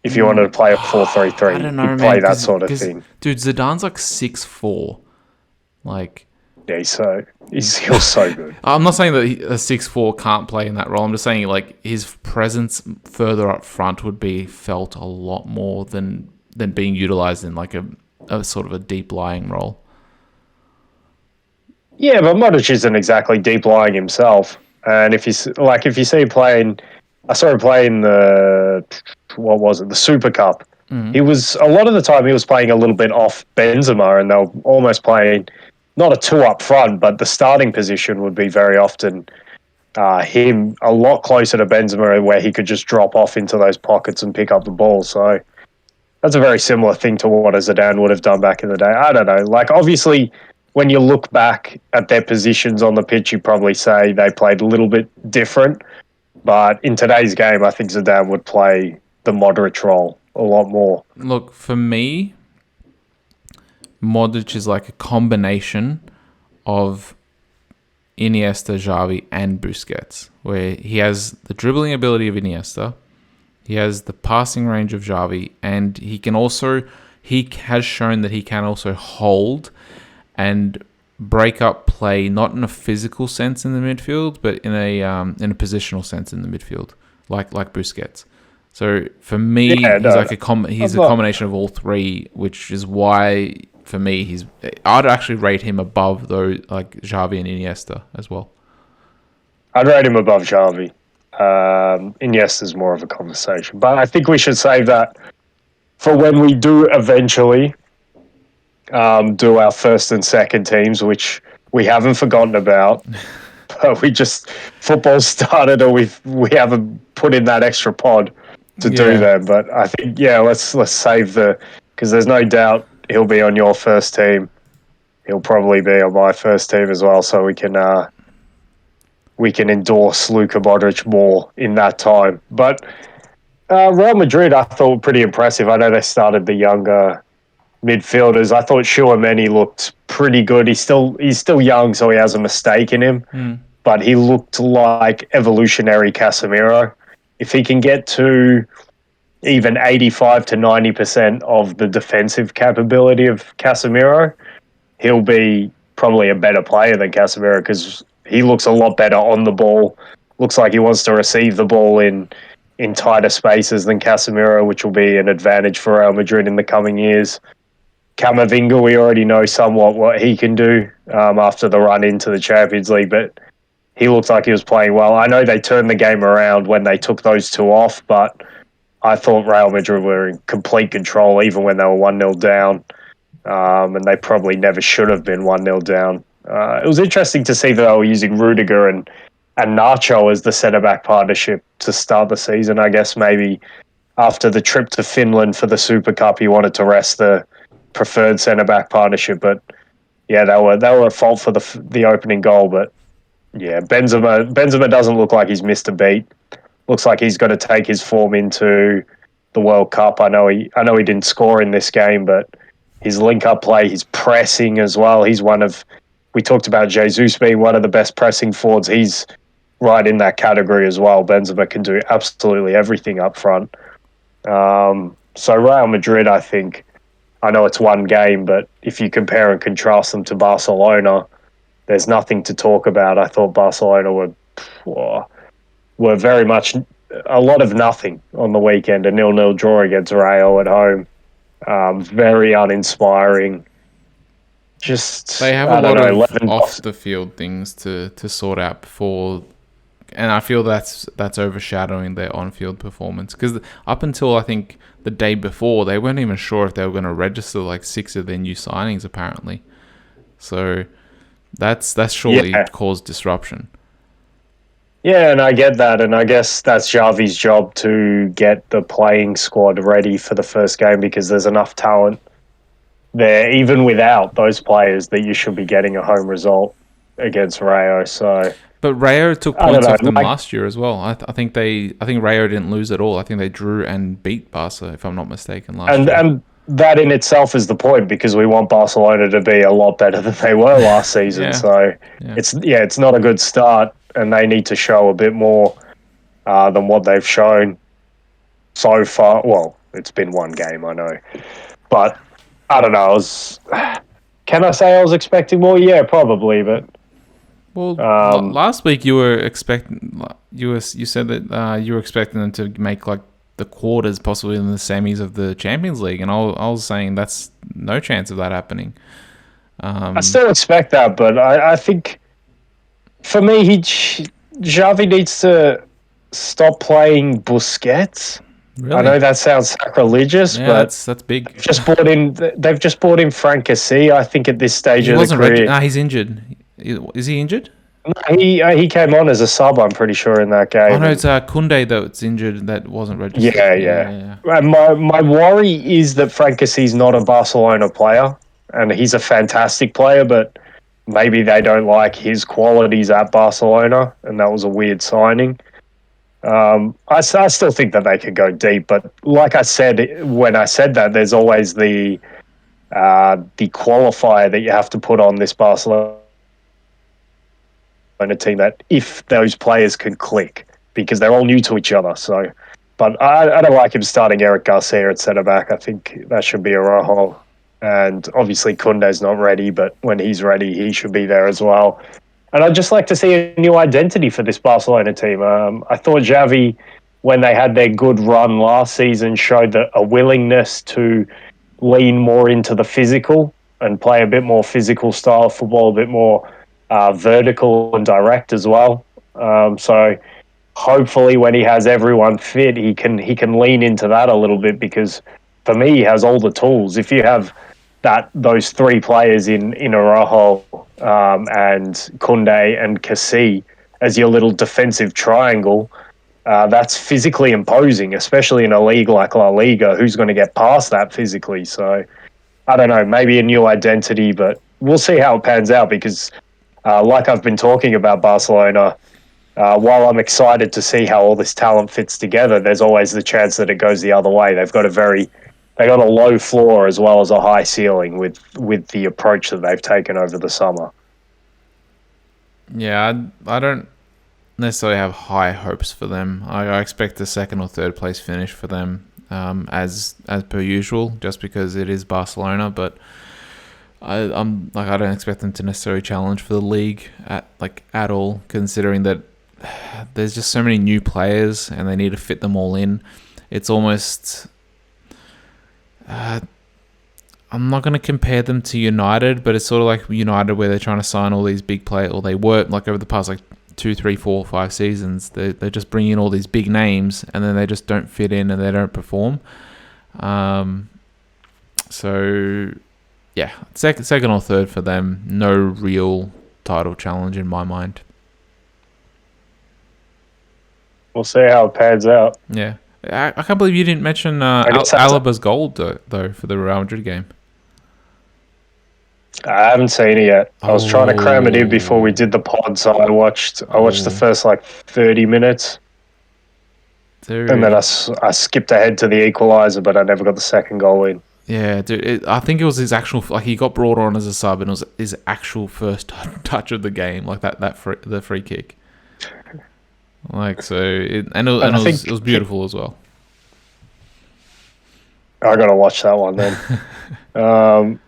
If you wanted to play a 4-3-3, I don't know, he'd man. play that sort of thing. Dude, Zidane's like 6'4". Like, Yeah, he's still so good. I'm not saying that a 6'4" can't play in that role. I'm just saying like his presence further up front would be felt a lot more than being utilized in like a sort of a deep lying role. Yeah, but Modric isn't exactly deep lying himself. And if you see him playing, I saw him playing the Super Cup. He was a lot of the time he was playing a little bit off Benzema, and they were almost playing not a two up front, but the starting position would be very often him a lot closer to Benzema, where he could just drop off into those pockets and pick up the ball. So that's a very similar thing to what a Zidane would have done back in the day. I don't know. Like, obviously, when you look back at their positions on the pitch, you probably say they played a little bit different. But in today's game, I think Zidane would play the Modric role a lot more. Look, for me, Modric is like a combination of Iniesta, Xavi, and Busquets, where he has the dribbling ability of Iniesta, he has the passing range of Xavi, and he has shown that he can also hold and break up play, not in a physical sense in the midfield, but in a positional sense in the midfield, like Busquets. So for me, he's a combination of all three, which is why for me I'd actually rate him above those like Xavi and Iniesta as well. I'd rate him above Xavi. Iniesta's more of a conversation, but I think we should save that for when we do eventually do our first and second teams, which we haven't forgotten about. But football started, or we haven't put in that extra pod to do them. But I think let's save because there's no doubt he'll be on your first team. He'll probably be on my first team as well, so we can endorse Luka Modric more in that time. But Real Madrid, I thought pretty impressive. I know they started the younger midfielders. I thought Chouameni looked pretty good. He's still young, so he has a mistake in him. But he looked like evolutionary Casemiro. If he can get to even 85 to 90% of the defensive capability of Casemiro, he'll be probably a better player than Casemiro, because he looks a lot better on the ball. Looks like he wants to receive the ball in tighter spaces than Casemiro, which will be an advantage for Real Madrid in the coming years. Camavinga, we already know somewhat what he can do after the run into the Champions League, but he looks like he was playing well. I know they turned the game around when they took those two off, but I thought Real Madrid were in complete control even when they were 1-0 down, and they probably never should have been 1-0 down. It was interesting to see that they were using Rudiger and Nacho as the centre-back partnership to start the season. I guess maybe after the trip to Finland for the Super Cup, he wanted to rest the preferred centre-back partnership. But yeah, they were at fault for the opening goal, but Yeah, Benzema doesn't look like he's missed a beat. Looks like he's got to take his form into the World Cup. I know he didn't score in this game, but his link up play, his pressing as well. He's one of we talked about Jesus being one of the best pressing forwards. He's right in that category as well. Benzema can do absolutely everything up front. So Real Madrid, I think, I know it's one game, but if you compare and contrast them to Barcelona, there's nothing to talk about. I thought Barcelona were very much a lot of nothing on the weekend. A 0-0 draw against Real at home. Very uninspiring. They Just, have a I don't lot know, of off Lewandowski. the field things to sort out before, and I feel that's overshadowing their on field performance. Because up until I think the day before, they weren't even sure if they were going to register like 6 of their new signings apparently. So that's surely Yeah. caused disruption. Yeah, and I get that. And I guess that's Xavi's job to get the playing squad ready for the first game because there's enough talent there, even without those players, that you should be getting a home result against Rayo. So But Rayo took I don't points know. off them Like, last year as well. I think Rayo didn't lose at all. I think they drew and beat Barca, if I'm not mistaken, last and year. and that in itself is the point because we want Barcelona to be a lot better than they were last season. Yeah, So yeah. it's not a good start, and they need to show a bit more than what they've shown so far. Well, it's been one game, I know, but I don't know. Can I say I was expecting more? Yeah, probably, but Well, um, last week you said that you were expecting them to make like the quarters, possibly in the semis of the Champions League, and I was saying that's no chance of that happening. I still expect that. But I think for me, Xavi needs to stop playing Busquets. I Really? know that sounds sacrilegious, Yeah, but that's big. they've just bought in Frank Cassie. I think at this stage He of the wasn't ready. career, Nah, he's injured. Is he injured? he came on as a sub. I'm pretty sure in that Oh game, no, and it's Kunde that's injured that wasn't registered. yeah, Yeah, yeah. yeah, yeah. And my worry is that Frank Cassie's not a Barcelona player, and he's a fantastic player, but maybe they don't like his qualities at Barcelona, and that was a weird signing. I still think that they could go deep, but like I said when I said that, there's always the qualifier that you have to put on this Barcelona team that if those players can click because they're all new to each other. So, but I don't like him starting Eric Garcia at centre back. I think that should be a Rojo. And obviously Kunde's not ready, but when he's ready, he should be there as well. And I'd just like to see a new identity for this Barcelona team. I thought Xavi, when they had their good run last season, showed a willingness to lean more into the physical and play a bit more physical style of football, a bit more vertical and direct as well. So hopefully, when he has everyone fit, he can lean into that a little bit because for me, he has all the tools. If you have those three players in Araujo and Kunde and Cassie as your little defensive triangle, that's physically imposing, especially in a league like La Liga. Who's going to get past that physically? So I don't know, maybe a new identity, but we'll see how it pans out because, like I've been talking about Barcelona, while I'm excited to see how all this talent fits together, there's always the chance that it goes the other way. They got a low floor as well as a high ceiling with the approach that they've taken over the summer. Yeah, I don't necessarily have high hopes for them. I expect a second or third place finish for them, as per usual, just because it is Barcelona. But I don't expect them to necessarily challenge for the league at all, considering that there's just so many new players and they need to fit them all in. It's almost I'm not going to compare them to United, but it's sort of like United where they're trying to sign all these big players, or they were like over the past like 2, 3, 4, 5 seasons. They're just bringing in all these big names and then they just don't fit in and they don't perform. So yeah, second or third for them. No real title challenge in my mind. We'll see how it pans out. Yeah. I can't believe you didn't mention I guess Alaba's goal though for the Real Madrid game. I haven't seen it yet. I was trying to cram it in before we Oh, did the pod, so I watched the oh, first like 30 minutes, and then dude. I skipped ahead to the equalizer, but I never got the second goal in. Yeah, dude. I think it was his actual, like, he got brought on as a sub, and it was his actual first touch of the game, like the free kick. Like, so, And I it think was beautiful as well. I got to watch that one then. Um,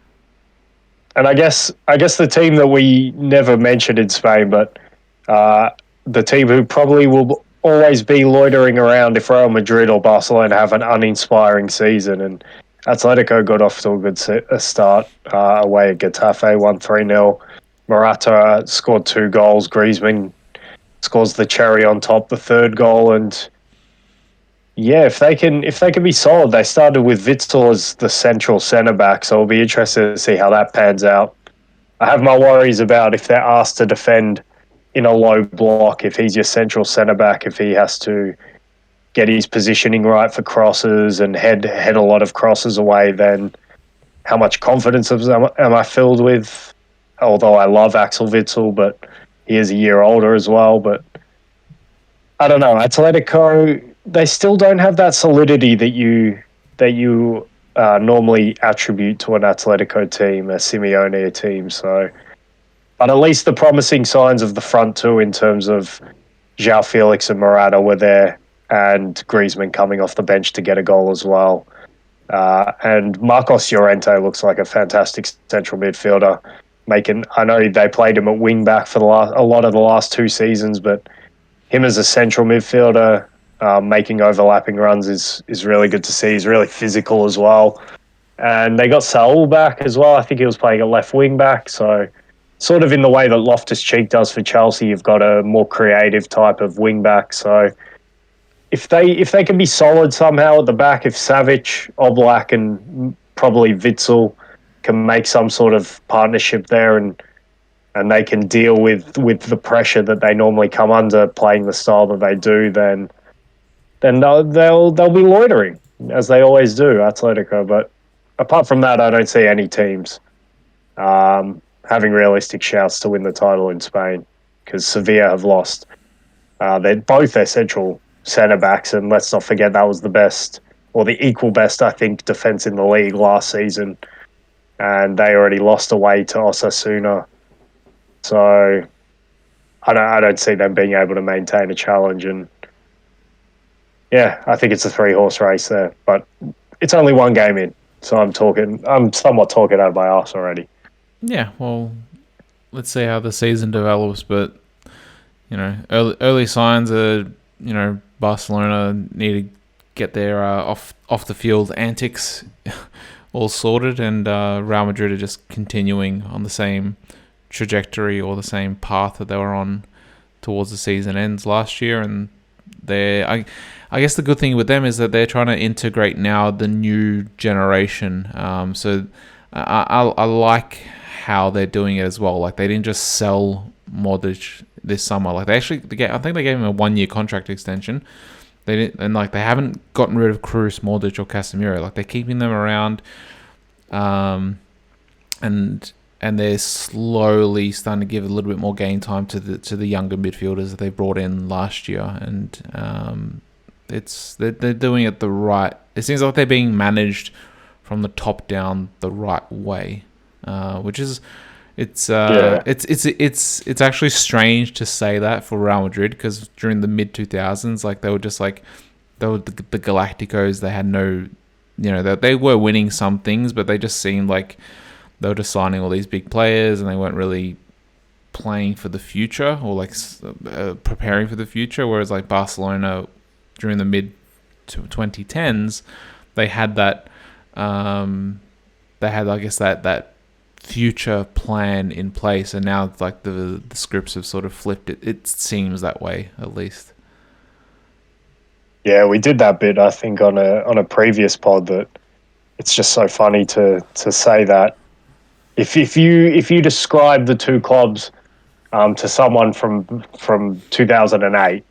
and I guess the team that we never mentioned in Spain, but the team who probably will always be loitering around if Real Madrid or Barcelona have an uninspiring season. And Atletico got off to a good start away at Getafe, won 3-0. Morata scored 2 goals. Griezmann scores the cherry on top, the third goal. And yeah, if they can be solid, they started with Witsel as the central centre back, so it'll be interesting to see how that pans out. I have my worries about if they're asked to defend in a low block, if he's your central centre back, if he has to get his positioning right for crosses and head a lot of crosses away, then how much confidence am I filled with? Although I love Axel Witsel, but he is a year older as well. But I don't know. Atletico, they still don't have that solidity that you normally attribute to an Atletico team, a Simeone team. So, but at least the promising signs of the front two, in terms of João Felix and Morata, were there, and Griezmann coming off the bench to get a goal as well. And Marcos Llorente looks like a fantastic central midfielder. I know they played him at wing back for a lot of the last 2 seasons, but him as a central midfielder, making overlapping runs is really good to see. He's really physical as well. And they got Saul back as well. I think he was playing a left wing back. So, sort of in the way that Loftus Cheek does for Chelsea, you've got a more creative type of wing back. So, if they can be solid somehow at the back, if Savic, Oblak, and probably Witzel can make some sort of partnership there, and they can deal with the pressure that they normally come under playing the style that they do, then they'll be loitering as they always do, Atletico. But apart from that, I don't see any teams having realistic shouts to win the title in Spain, because Sevilla have lost they're both their central centre backs, and let's not forget that was the best, or the equal best, I think, defence in the league last season, and they already lost away to Osasuna. So I don't see them being able to maintain a challenge. And yeah, I think it's a 3-horse race there, but it's only one game in, so I'm somewhat talking out of my arse already. Yeah, well, let's see how the season develops, but early signs are, Barcelona need to get their off the field antics all sorted, and Real Madrid are just continuing on the same trajectory or the same path that they were on towards the season ends last year. And I guess the good thing with them is that they're trying to integrate now the new generation. So I like how they're doing it as well. Like, they didn't just sell Modric this summer. Like, I think they gave him a 1-year contract extension. They didn't, and like, they haven't gotten rid of Kroos, Modric, or Casemiro. Like, they're keeping them around, and they're slowly starting to give a little bit more game time to the younger midfielders that they brought in last year. And they're doing it the right. It seems like they're being managed from the top down the right way, which is it's actually strange to say that for Real Madrid, because during the mid 2000s, like, they were the Galacticos. They had no, they were winning some things, but they just seemed like they were just signing all these big players, and they weren't really playing for the future, or like preparing for the future. Whereas like Barcelona during the mid 2010s, they had that, I guess, that future plan in place, and now it's like the scripts have sort of flipped. It seems that way, at least. Yeah, we did that bit, I think, on a previous pod, that it's just so funny to say that if you describe the two clubs to someone from 2008,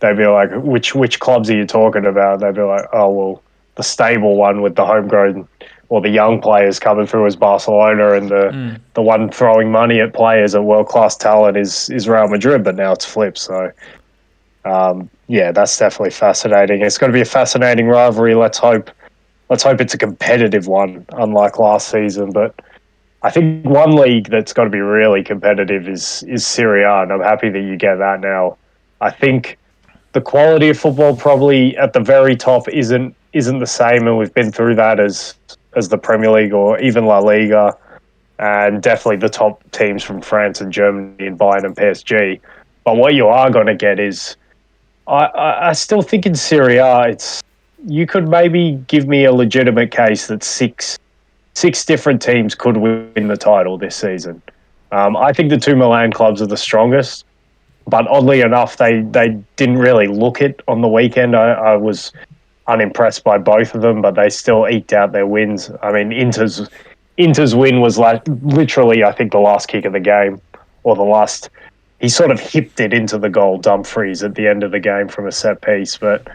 they'd be like, which clubs are you talking about? They'd be like, oh, well, the stable one with the homegrown or the young players coming through as Barcelona, and the one throwing money at players at world class talent is Real Madrid. But now it's flipped. So yeah, that's definitely fascinating. It's going to be a fascinating rivalry. Let's hope it's a competitive one, unlike last season. But I think one league that's got to be really competitive is Serie A, and I'm happy that you get that now. I think the quality of football probably at the very top isn't the same, and we've been through that as the Premier League or even La Liga, and definitely the top teams from France and Germany and Bayern and PSG. But what you are going to get is, I still think in Serie A, you could maybe give me a legitimate case that six different teams could win the title this season. I think the two Milan clubs are the strongest, but oddly enough, they didn't really look it on the weekend. I was unimpressed by both of them, but they still eked out their wins. I mean, Inter's win was like literally, I think, the last kick of the game, or the last. He sort of hipped it into the goal, Dumfries, at the end of the game from a set piece. But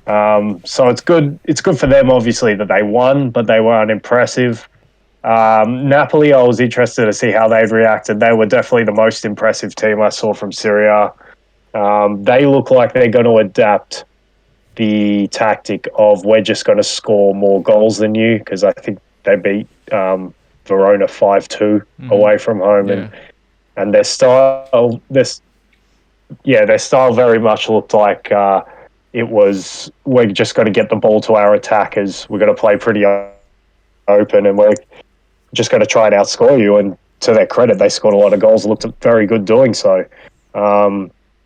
so it's good. It's good for them, obviously, that they won, but they were unimpressive. Napoli, I was interested to see how they'd reacted. They were definitely the most impressive team I saw from Serie A. They look like they're going to adapt the tactic of we're just going to score more goals than you, because I think they beat Verona 5-2 away from home, and their style, their style very much looked like it was, we're just going to get the ball to our attackers. We're going to play pretty open, and we're just going to try and outscore you. And to their credit, they scored a lot of goals. Looked very good doing so.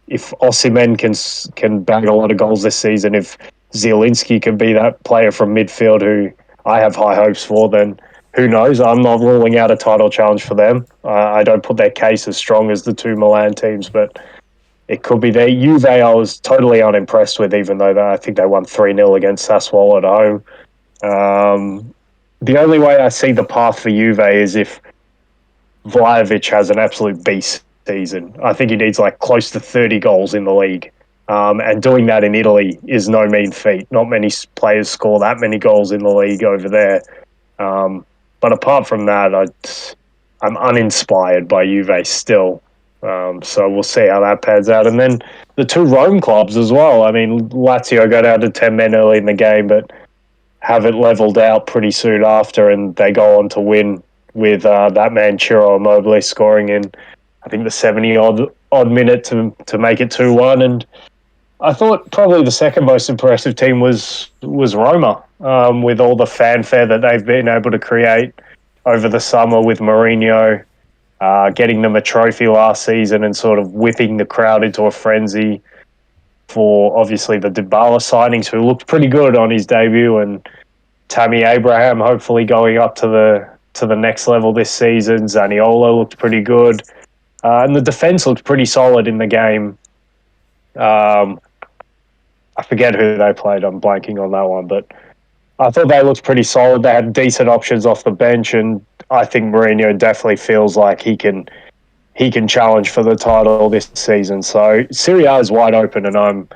If Osimhen can bag a lot of goals this season, if Zielinski can be that player from midfield who I have high hopes for, then who knows? I'm not ruling out a title challenge for them. I don't put their case as strong as the two Milan teams, but it could be there. Juve, I was totally unimpressed with, even though I think they won 3-0 against Sassuolo at home. The only way I see the path for Juve is if Vlahovic has an absolute beast season. I think he needs like close to 30 goals in the league. And doing that in Italy is no mean feat. Not many players score that many goals in the league over there. But apart from that, I'm uninspired by Juve still. So we'll see how that pans out. And then the two Rome clubs as well. I mean, Lazio go down to 10 men early in the game, but have it levelled out pretty soon after, and they go on to win with that man Ciro Immobile scoring in, I think, the 70 odd minute to make it 2-1. And I thought probably the second most impressive team was Roma, with all the fanfare that they've been able to create over the summer with Mourinho, getting them a trophy last season and sort of whipping the crowd into a frenzy for obviously the Dybala signings, who looked pretty good on his debut, and Tammy Abraham hopefully going up to the next level this season. Zaniolo looked pretty good, and the defense looked pretty solid in the game. I forget who they played. I'm blanking on that one, but I thought they looked pretty solid. They had decent options off the bench, and I think Mourinho definitely feels like he can challenge for the title this season. So Serie A is wide open, and I'm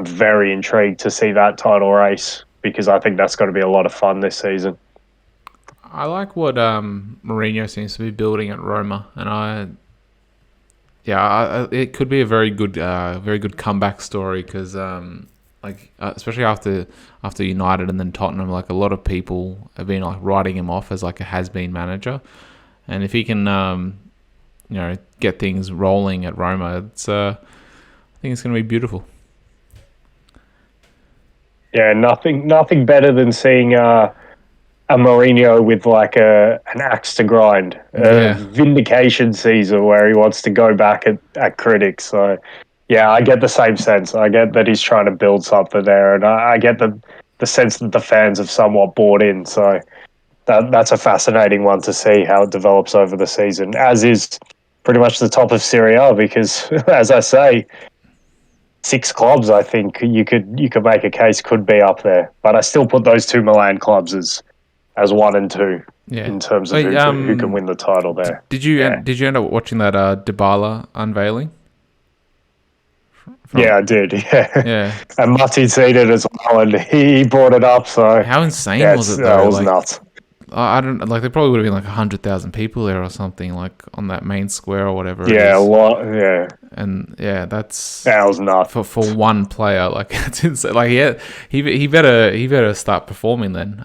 very intrigued to see that title race, because I think that's going to be a lot of fun this season. I like what Mourinho seems to be building at Roma, and it could be a very good comeback story, because especially after United and then Tottenham, like a lot of people have been like writing him off as like a has-been manager, and if he can get things rolling at Roma, I think it's going to be beautiful. Yeah, nothing better than seeing a Mourinho with like an axe to grind, a vindication season where he wants to go back at critics. So, yeah, I get the same sense. I get that he's trying to build something there, and I get the sense that the fans have somewhat bought in. So that's a fascinating one to see how it develops over the season, as is pretty much the top of Serie A, because, as I say, 6 clubs, I think you could make a case could be up there. But I still put those two Milan clubs as 1 and 2 in terms of who can win the title there. Did you end up watching that Dybala unveiling? Yeah, I did. Yeah. And Mutti's seen it as well, and he brought it up. So how insane was it, though? That was nuts. I don't like. There probably would have been like 100,000 people there or something, like on that main square or whatever it Yeah, a is. lot. Yeah, And yeah, that's that was nuts. for one player. Like it's insane. Like yeah, he better start performing then.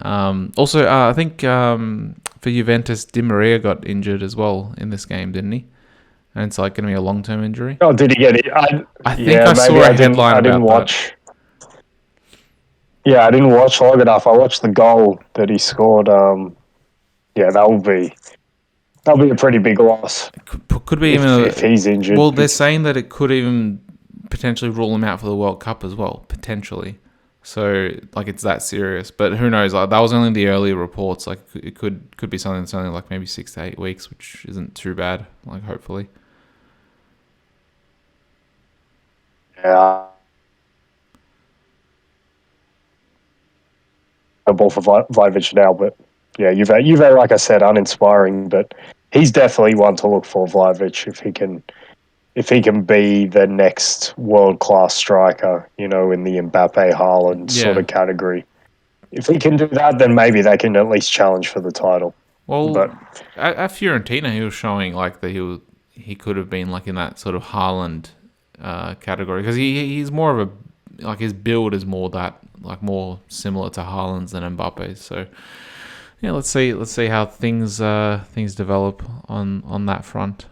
Also, I think for Juventus, Di Maria got injured as well in this game, didn't he? And it's like going to be a long term injury. Oh, did he get it? I think Yeah, I maybe saw a headline I didn't about that. watch. Yeah, I didn't watch long enough. I watched the goal that he scored. Yeah, that'll be a pretty big loss Could be even if he's injured. well, they're saying that it could even potentially rule him out for the World Cup as well, potentially. So like it's that serious, but who knows? Like that was only the earlier reports. Like it could be something that's only like maybe 6 to 8 weeks, which isn't too bad. Like hopefully. Yeah, a ball for Vlahovic now, but yeah, Juve, like I said, uninspiring, but he's definitely one to look for. Vlahovic, if he can be the next world class striker, in the Mbappe Haaland sort Yeah. of category. If he can do that, then maybe they can at least challenge for the title. Well, But at Fiorentina, he was showing like that he could have been like in that sort of Haaland category because he's more of a like his build is more that like more similar to Haaland's than Mbappe's. So yeah, let's see how things develop on that front.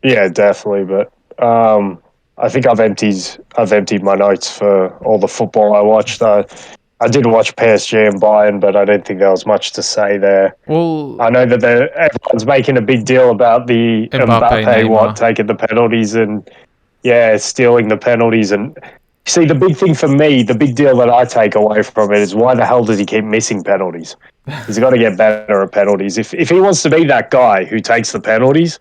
yeah, definitely. But I think I've emptied my notes for all the football I watched. I did watch PSG and Bayern, but I don't think there was much to say there. Well, I know that everyone's making a big deal about the Mbappe, Mbappe Neymar. taking the penalties and stealing the penalties. And see, the big thing for me, the big deal that I take away from it is why the hell does he keep missing penalties? He's got to get better at penalties. If he wants to be that guy who takes the penalties,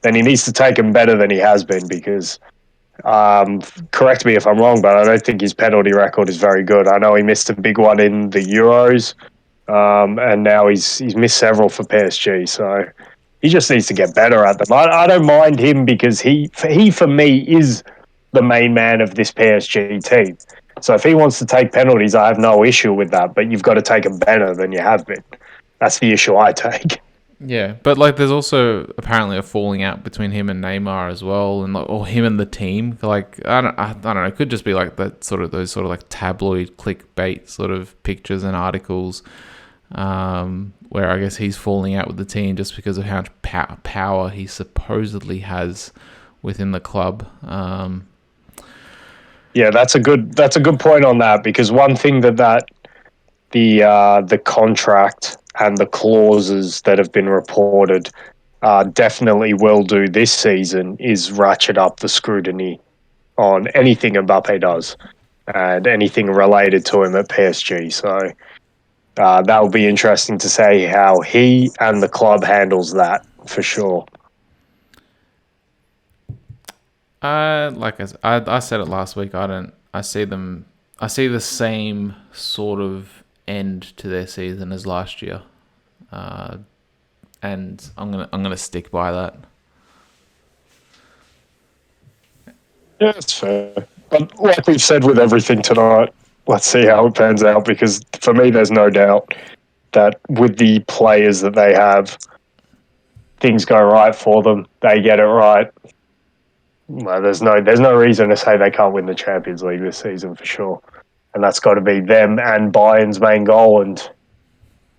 then he needs to take them better than he has been because correct me if I'm wrong, but I don't think his penalty record is very good. I know he missed a big one in the Euros, and now he's missed several for PSG. So he just needs to get better at them. I don't mind him because he for me is the main man of this PSG team. So if he wants to take penalties, I have no issue with that. But you've got to take them better than you have been. That's the issue I take. Yeah, but like, there's also apparently a falling out between him and Neymar as well, and like, or him and the team. Like, I don't know. It could just be like those sort of like tabloid clickbait sort of pictures and articles, where I guess he's falling out with the team just because of how much power he supposedly has within the club. Yeah, that's a good point on that because one thing that the contract and the clauses that have been reported definitely will do this season is ratchet up the scrutiny on anything Mbappe does and anything related to him at PSG. So that will be interesting to see how he and the club handles that for sure. Like I said it last week. I see them. I see the same sort of end to their season as last year, and I'm gonna stick by that. Yeah, that's fair. But like we've said with everything tonight, let's see how it pans out because for me, there's no doubt that with the players that they have, things go right for them. They get it right. Well, there's no reason to say they can't win the Champions League this season for sure, and that's got to be them and Bayern's main goal. And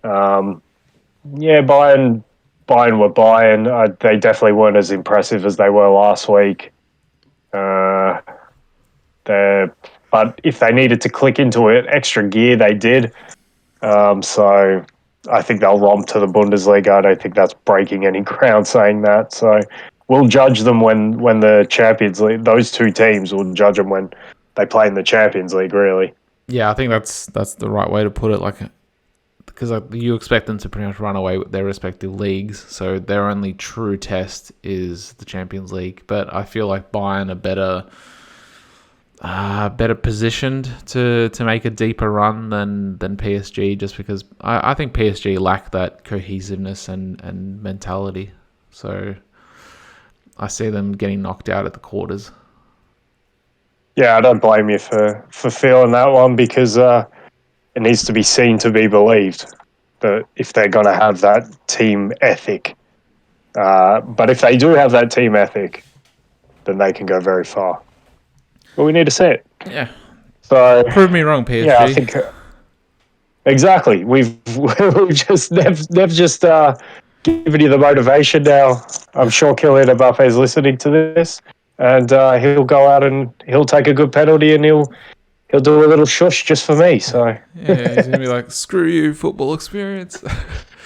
Bayern were Bayern. They definitely weren't as impressive as they were last week. But if they needed to click into an extra gear, they did. So I think they'll romp to the Bundesliga. I don't think that's breaking any ground saying that. So we'll judge them when the Champions League. Those two teams will judge them when they play in the Champions League. Really. Yeah, I think that's the right way to put it. Like, because you expect them to pretty much run away with their respective leagues, so their only true test is the Champions League. But I feel like Bayern are better positioned to make a deeper run than PSG, just because I think PSG lack that cohesiveness and mentality. So I see them getting knocked out at the quarters. Yeah, I don't blame you for feeling that one because it needs to be seen to be believed that if they're going to have that team ethic. But if they do have that team ethic, then they can go very far. But we need to see it. Yeah. So Prove me wrong, PSG. yeah, I think exactly. We've just they've just given you the motivation now. I'm sure Kylian Mbappe is listening to this, and he'll go out and he'll take a good penalty and he'll do a little shush just for me. So yeah, he's gonna be like, "Screw you, football experience."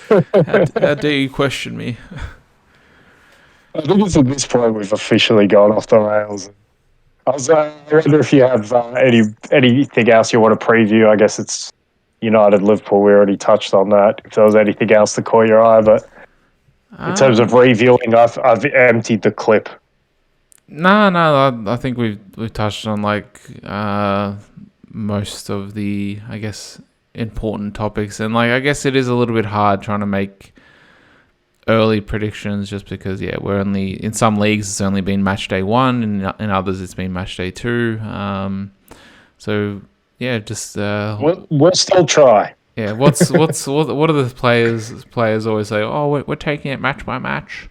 How dare you question me? I think it's at this point we've officially gone off the rails. I wonder if you have anything else you want to preview. I guess it's United Liverpool. We already touched on that. If there was anything else that caught your eye, but in terms of reviewing, I've emptied the clip. No. I think we've touched on like most of the, I guess, important topics, and like I guess it is a little bit hard trying to make early predictions just because we're only in some leagues it's only been match day 1 and in others it's been match day 2. So just we'll still try. Yeah, what are the players always say? Oh, we're taking it match by match,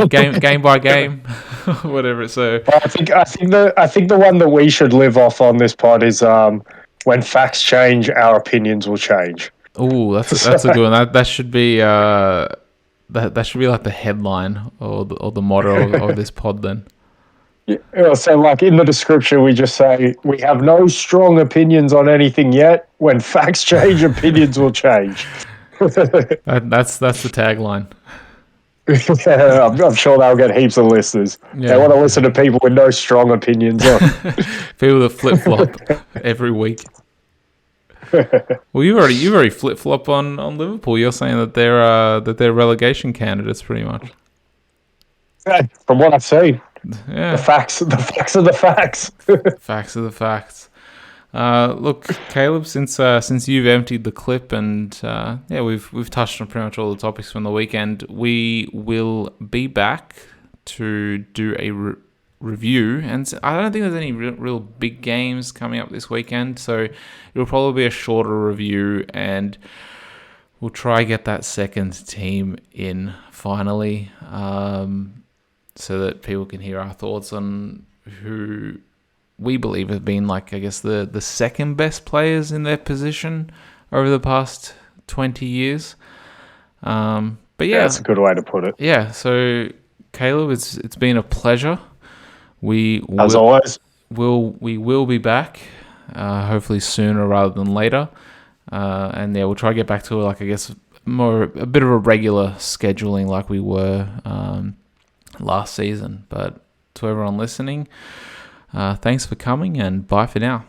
game by game, whatever. So I think the one that we should live off on this pod is when facts change, our opinions will change. Oh, that's a good one. That should be that should be like the headline or the motto of this pod then. Yeah, so like in the description, we just say we have no strong opinions on anything yet. When facts change, opinions will change. That's the tagline. Yeah, I'm sure they'll get heaps of listeners. Yeah. They want to listen to people with no strong opinions on. People that flip flop every week. Well, you already flip flop on Liverpool. You're saying that they're relegation candidates, pretty much. From what I've seen. Yeah. The facts are the facts. Facts are the facts. Look, Caleb, since you've emptied the clip and we've touched on pretty much all the topics from the weekend, we will be back to do a review, and I don't think there's any real big games coming up this weekend, so it'll probably be a shorter review, and we'll try get that second team in finally. So that people can hear our thoughts on who we believe have been, like, I guess, the second best players in their position over the past 20 years. But that's a good way to put it. Yeah, so Caleb, it's been a pleasure. As always, we will be back, hopefully sooner rather than later. And we'll try to get back to, like, I guess, a bit of a regular scheduling like we were last season. But to everyone listening, thanks for coming, and bye for now.